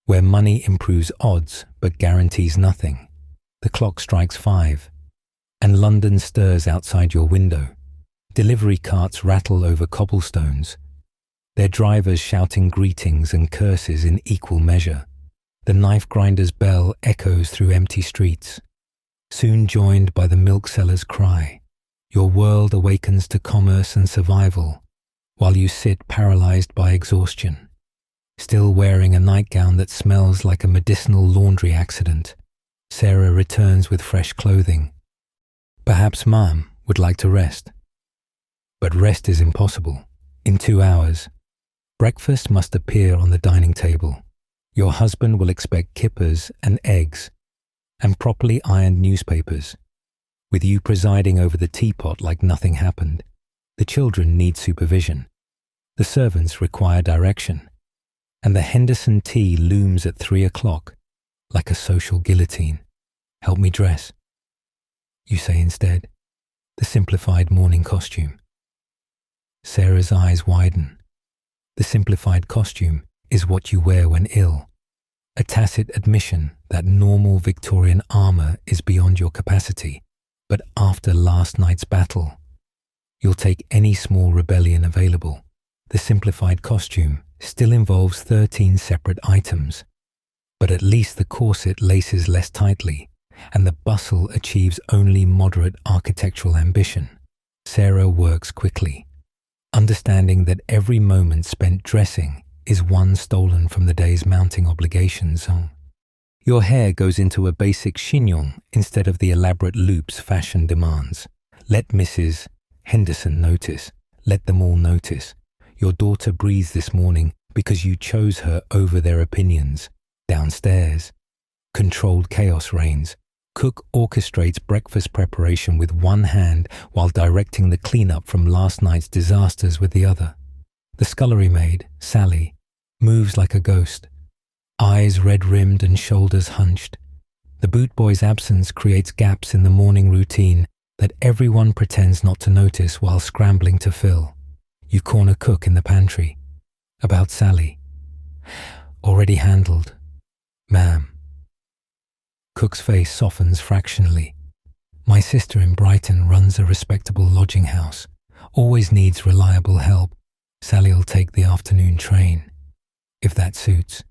where money improves odds but guarantees nothing. The clock strikes 5, and London stirs outside your window. Delivery carts rattle over cobblestones, their drivers shouting greetings and curses in equal measure. The knife grinder's bell echoes through empty streets, soon joined by the milk seller's cry. Your world awakens to commerce and survival, while you sit paralyzed by exhaustion, still wearing a nightgown that smells like a medicinal laundry accident. Sarah returns with fresh clothing. Perhaps Mom would like to rest. But rest is impossible. In 2 hours, breakfast must appear on the dining table. Your husband will expect kippers and eggs and properly ironed newspapers, with you presiding over the teapot like nothing happened. The children need supervision. The servants require direction. And the Henderson tea looms at 3 o'clock like a social guillotine. "Help me dress," you say instead. The simplified morning costume. Sarah's eyes widen. The simplified costume is what you wear when ill, a tacit admission that normal Victorian armour is beyond your capacity. But after last night's battle, you'll take any small rebellion available. The simplified costume still involves 13 separate items, but at least the corset laces less tightly, and the bustle achieves only moderate architectural ambition. Sarah works quickly, understanding that every moment spent dressing is one stolen from the day's mounting obligations. Your hair goes into a basic chignon instead of the elaborate loops fashion demands. Let Mrs. Henderson notice. Let them all notice. Your daughter breathes this morning because you chose her over their opinions. Downstairs, controlled chaos reigns. Cook orchestrates breakfast preparation with one hand while directing the cleanup from last night's disasters with the other. The scullery maid, Sally, Moves like a ghost, eyes red-rimmed and shoulders hunched. The boot boy's absence creates gaps in the morning routine that everyone pretends not to notice while scrambling to fill. You corner Cook in the pantry. About Sally. Already handled. Ma'am. Cook's face softens fractionally. My sister in Brighton runs a respectable lodging house. Always needs reliable help. Sally'll take the afternoon train, if that suits.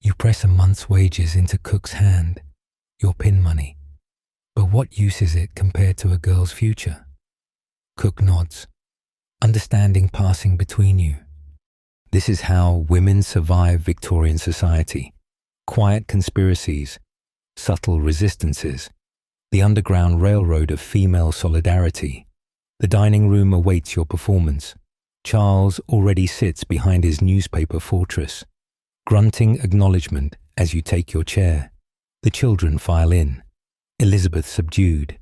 You press a month's wages into Cook's hand, your pin money. But what use is it compared to a girl's future? Cook nods, understanding passing between you. This is how women survive Victorian society. Quiet conspiracies, subtle resistances, the underground railroad of female solidarity. The dining room awaits your performance. Charles already sits behind his newspaper fortress, grunting acknowledgement as you take your chair. The children file in. Elizabeth subdued.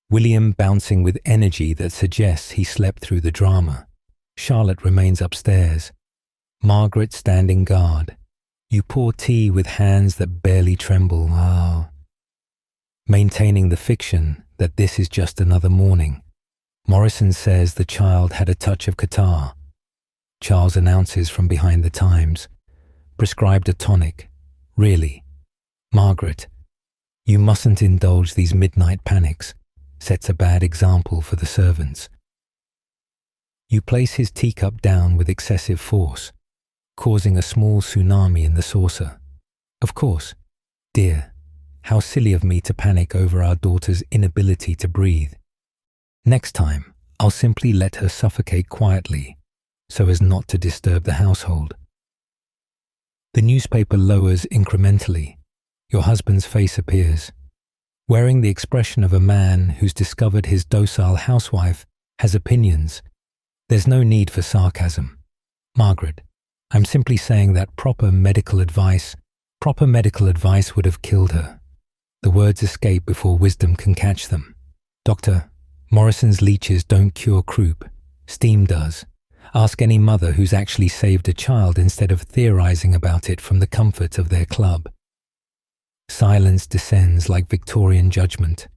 William bouncing with energy that suggests he slept through the drama. Charlotte remains upstairs. Margaret standing guard. You pour tea with hands that barely tremble. Maintaining the fiction that this is just another morning. Morrison says the child had a touch of catarrh. Charles announces from behind the Times. Prescribed a tonic. Really. Margaret, you mustn't indulge these midnight panics. Sets a bad example for the servants. You place his teacup down with excessive force, causing a small tsunami in the saucer. Of course, dear, how silly of me to panic over our daughter's inability to breathe. Next time, I'll simply let her suffocate quietly, so as not to disturb the household. The newspaper lowers incrementally. Your husband's face appears, wearing the expression of a man who's discovered his docile housewife has opinions. There's no need for sarcasm. Margaret, I'm simply saying that proper medical advice would have killed her. The words escape before wisdom can catch them. Doctor, Morrison's leeches don't cure croup. Steam does. Ask any mother who's actually saved a child instead of theorizing about it from the comfort of their club. Silence descends like Victorian judgment.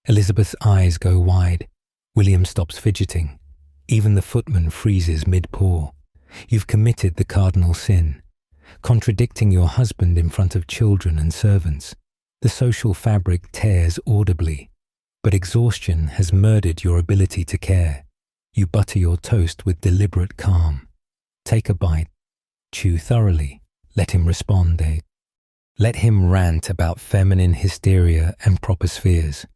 Elizabeth's eyes go wide. William stops fidgeting. Even the footman freezes mid-pour. You've committed the cardinal sin, contradicting your husband in front of children and servants. The social fabric tears audibly, but exhaustion has murdered your ability to care. You butter your toast with deliberate calm. Take a bite. Chew thoroughly. Let him respond, Let him rant about feminine hysteria and proper spheres.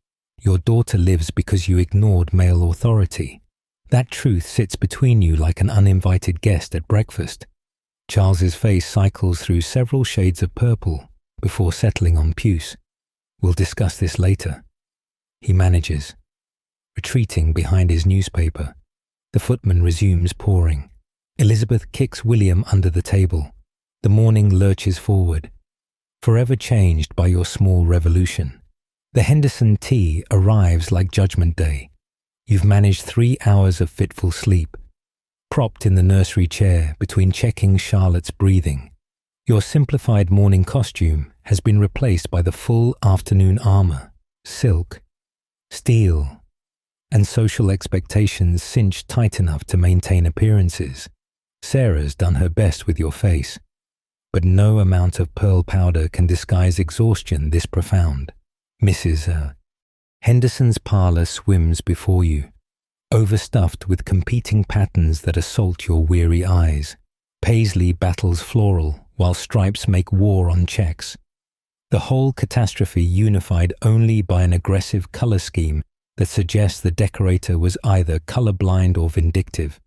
Your daughter lives because you ignored male authority. That truth sits between you like an uninvited guest at breakfast. Charles's face cycles through several shades of purple before settling on puce. We'll discuss this later. He manages. Retreating behind his newspaper, the footman resumes pouring. Elizabeth kicks William under the table. The morning lurches forward, forever changed by your small revolution. The Henderson tea arrives like Judgment Day. You've managed 3 hours of fitful sleep, propped in the nursery chair between checking Charlotte's breathing. Your simplified morning costume has been replaced by the full afternoon armor, silk, steel, and social expectations cinched tight enough to maintain appearances. Sarah's done her best with your face, but no amount of pearl powder can disguise exhaustion this profound. Mrs. Henderson's parlour swims before you, overstuffed with competing patterns that assault your weary eyes. Paisley battles floral, while stripes make war on checks. The whole catastrophe unified only by an aggressive colour scheme that suggests the decorator was either colour-blind or vindictive.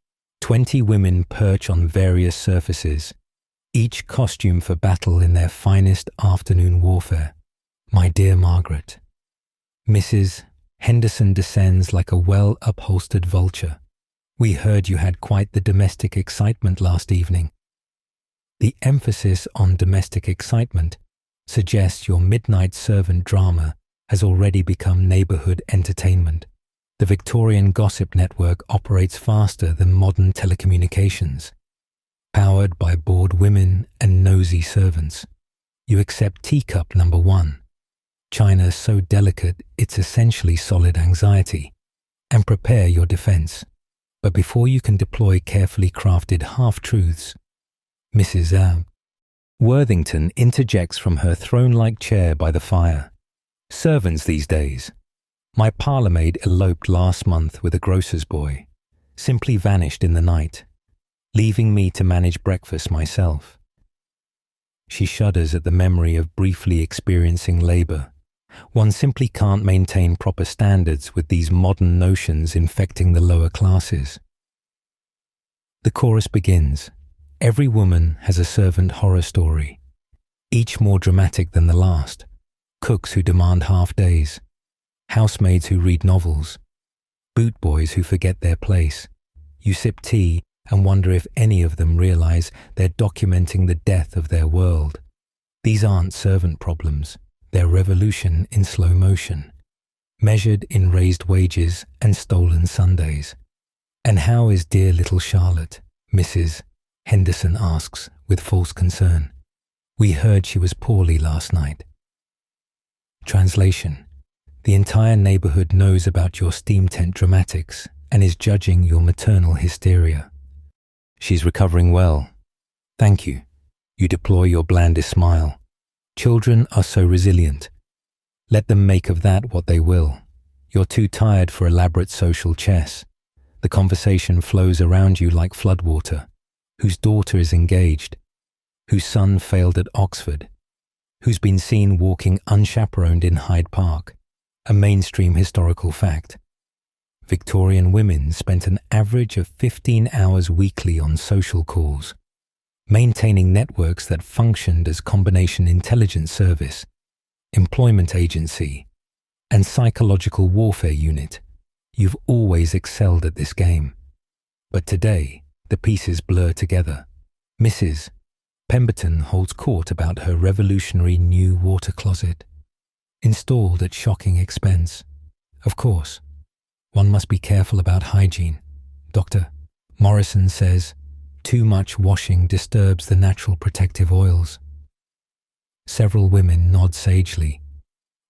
20 women perch on various surfaces, each costume for battle in their finest afternoon warfare. My dear Margaret. Mrs. Henderson descends like a well-upholstered vulture. We heard you had quite the domestic excitement last evening. The emphasis on domestic excitement suggests your midnight servant drama has already become neighbourhood entertainment. The Victorian gossip network operates faster than modern telecommunications. Powered by bored women and nosy servants, you accept teacup number 1, china so delicate it's essentially solid anxiety, and prepare your defense. But before you can deploy carefully crafted half-truths, Mrs. Worthington interjects from her throne-like chair by the fire. Servants these days. My parlour-maid eloped last month with a grocer's boy, simply vanished in the night, leaving me to manage breakfast myself. She shudders at the memory of briefly experiencing labour. One simply can't maintain proper standards with these modern notions infecting the lower classes. The chorus begins. Every woman has a servant horror story, each more dramatic than the last. Cooks who demand half days, housemaids who read novels, boot boys who forget their place. You sip tea and wonder if any of them realize they're documenting the death of their world. These aren't servant problems, they're revolution in slow motion, measured in raised wages and stolen Sundays. And how is dear little Charlotte? Mrs. Henderson asks with false concern. We heard she was poorly last night. Translation. The entire neighborhood knows about your steam tent dramatics and is judging your maternal hysteria. She's recovering well. Thank you. You deploy your blandest smile. Children are so resilient. Let them make of that what they will. You're too tired for elaborate social chess. The conversation flows around you like floodwater. Whose daughter is engaged? Whose son failed at Oxford? Who's been seen walking unchaperoned in Hyde Park? A mainstream historical fact. Victorian women spent an average of 15 hours weekly on social calls, maintaining networks that functioned as combination intelligence service, employment agency, and psychological warfare unit. You've always excelled at this game. But today, the pieces blur together. Mrs. Pemberton holds court about her revolutionary new water closet, installed at shocking expense. Of course, one must be careful about hygiene. Dr. Morrison says, too much washing disturbs the natural protective oils. Several women nod sagely,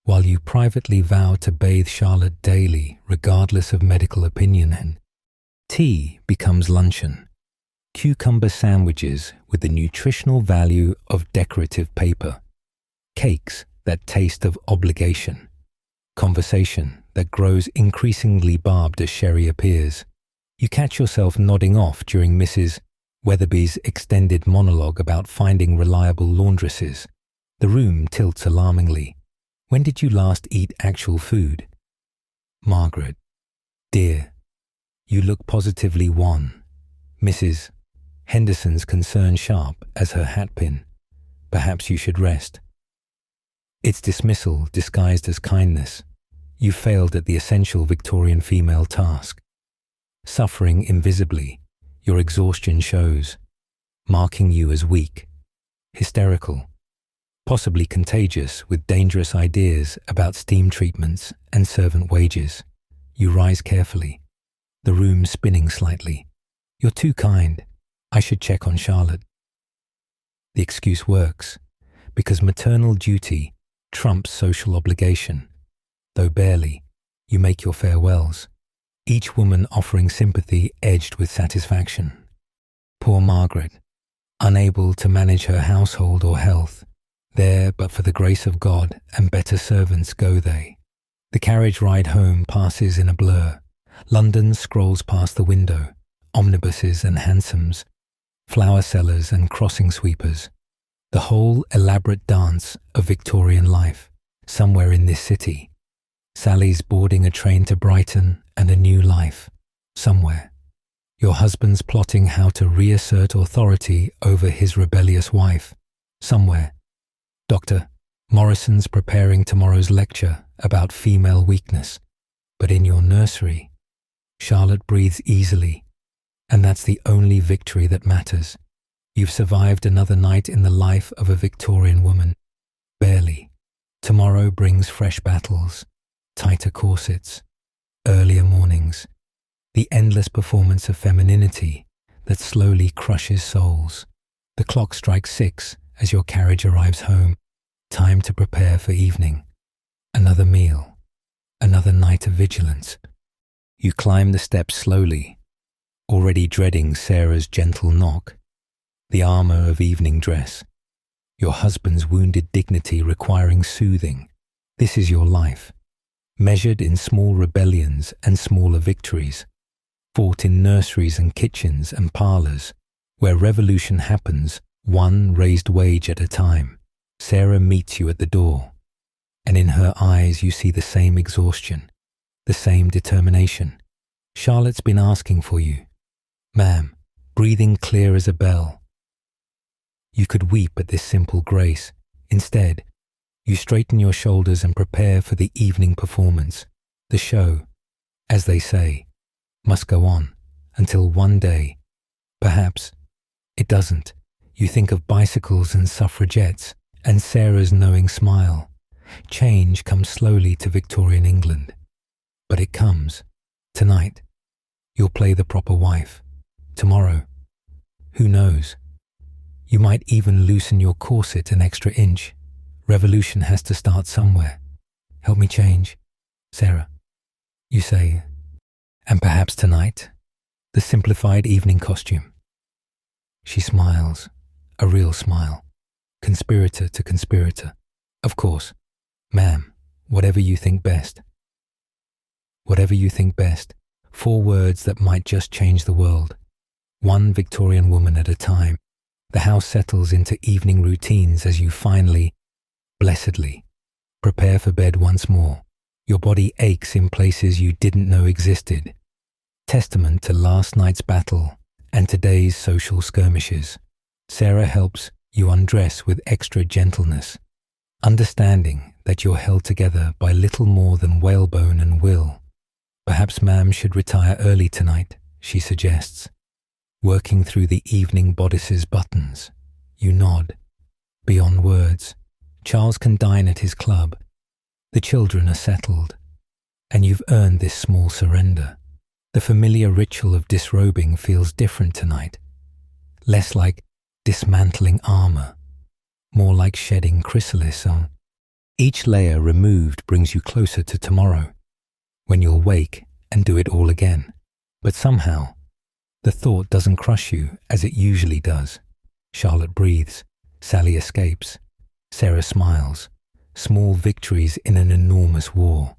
while you privately vow to bathe Charlotte daily, regardless of medical opinion, and tea becomes luncheon. Cucumber sandwiches with the nutritional value of decorative paper. Cakes that taste of obligation. Conversation that grows increasingly barbed as sherry appears. You catch yourself nodding off during Mrs. Weatherby's extended monologue about finding reliable laundresses. The room tilts alarmingly. When did you last eat actual food? Margaret. Dear, you look positively wan. Mrs. Henderson's concern sharp as her hatpin. Perhaps you should rest. It's dismissal disguised as kindness. You failed at the essential Victorian female task. Suffering invisibly, your exhaustion shows, marking you as weak, hysterical, possibly contagious with dangerous ideas about steam treatments and servant wages. You rise carefully, the room spinning slightly. You're too kind. I should check on Charlotte. The excuse works, because maternal duty trumps social obligation. Though barely, you make your farewells, each woman offering sympathy edged with satisfaction. Poor Margaret, unable to manage her household or health, there but for the grace of God and better servants go they. The carriage ride home passes in a blur. London scrolls past the window, omnibuses and hansoms, flower sellers and crossing sweepers. The whole elaborate dance of Victorian life, somewhere in this city. Sally's boarding a train to Brighton and a new life, somewhere. Your husband's plotting how to reassert authority over his rebellious wife, somewhere. Dr. Morrison's preparing tomorrow's lecture about female weakness. But in your nursery, Charlotte breathes easily, and that's the only victory that matters. You've survived another night in the life of a Victorian woman. Barely. Tomorrow brings fresh battles, tighter corsets, earlier mornings, the endless performance of femininity that slowly crushes souls. The clock strikes 6 as your carriage arrives home. Time to prepare for evening. Another meal. Another night of vigilance. You climb the steps slowly, already dreading Sarah's gentle knock, the armor of evening dress, your husband's wounded dignity requiring soothing. This is your life, measured in small rebellions and smaller victories, fought in nurseries and kitchens and parlors, where revolution happens one raised wage at a time. Sarah meets you at the door, and in her eyes you see the same exhaustion, the same determination. Charlotte's been asking for you, ma'am, breathing clear as a bell. You could weep at this simple grace. Instead, you straighten your shoulders and prepare for the evening performance. The show, as they say, must go on until one day, perhaps, it doesn't. You think of bicycles and suffragettes and Sarah's knowing smile. Change comes slowly to Victorian England. But it comes. Tonight, you'll play the proper wife. Tomorrow, who knows? You might even loosen your corset an extra inch. Revolution has to start somewhere. Help me change, Sarah, you say. And perhaps tonight, the simplified evening costume. She smiles, a real smile, conspirator to conspirator. Of course, ma'am, whatever you think best. Whatever you think best. 4 words that might just change the world. One Victorian woman at a time. The house settles into evening routines as you finally, blessedly, prepare for bed once more. Your body aches in places you didn't know existed. Testament to last night's battle and today's social skirmishes. Sarah helps you undress with extra gentleness, understanding that you're held together by little more than whalebone and will. Perhaps ma'am should retire early tonight, she suggests. Working through the evening bodice's buttons, you nod. Beyond words, Charles can dine at his club. The children are settled, and you've earned this small surrender. The familiar ritual of disrobing feels different tonight, less like dismantling armor, more like shedding chrysalis on. Each layer removed brings you closer to tomorrow, when you'll wake and do it all again. But somehow, the thought doesn't crush you as it usually does. Charlotte breathes, Sally escapes, Sarah smiles. Small victories in an enormous war.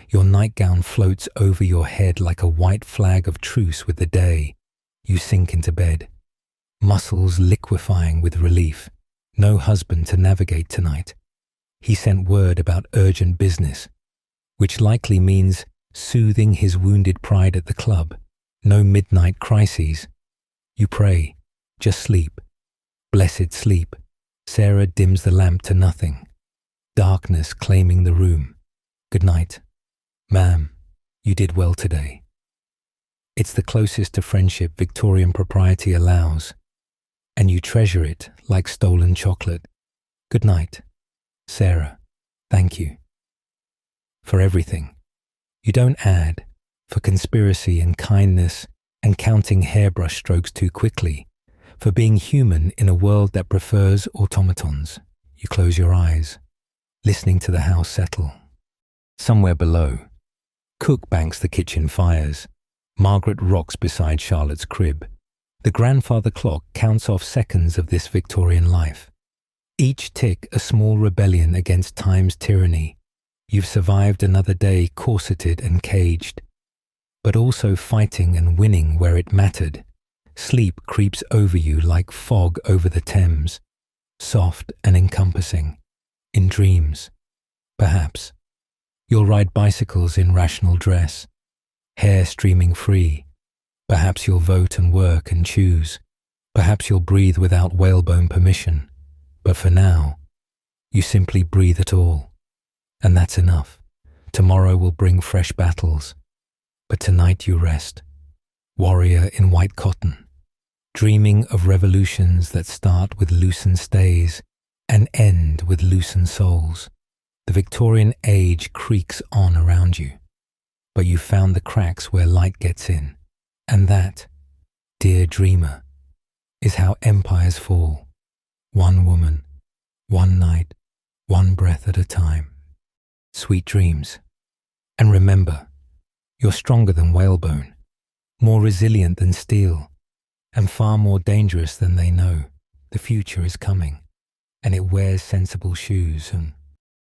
Your nightgown floats over your head like a white flag of truce with the day. You sink into bed, muscles liquefying with relief. No husband to navigate tonight. He sent word about urgent business, which likely means soothing his wounded pride at the club. No midnight crises. You pray, just sleep. Blessed sleep. Sarah dims the lamp to nothing. Darkness claiming the room. Good night. Ma'am, you did well today. It's the closest to friendship Victorian propriety allows, and you treasure it like stolen chocolate. Good night, Sarah. Thank you. For everything. You don't add, for conspiracy and kindness and counting hairbrush strokes too quickly, for being human in a world that prefers automatons. You close your eyes, listening to the house settle. Somewhere below, Cook banks the kitchen fires. Margaret rocks beside Charlotte's crib. The grandfather clock counts off seconds of this Victorian life. Each tick a small rebellion against time's tyranny. You've survived another day corseted and caged, but also fighting and winning where it mattered. Sleep creeps over you like fog over the Thames, soft and encompassing. In dreams, perhaps, you'll ride bicycles in rational dress, hair streaming free. Perhaps you'll vote and work and choose. Perhaps you'll breathe without whalebone permission. But for now, you simply breathe at all. And that's enough. Tomorrow will bring fresh battles. But tonight you rest, warrior in white cotton, dreaming of revolutions that start with loosened stays and end with loosened souls. The Victorian age creaks on around you, but you found the cracks where light gets in, and that, dear dreamer, is how empires fall. One woman, one night, one breath at a time. Sweet dreams. And remember, you're stronger than whalebone, more resilient than steel, and far more dangerous than they know. The future is coming, and it wears sensible shoes and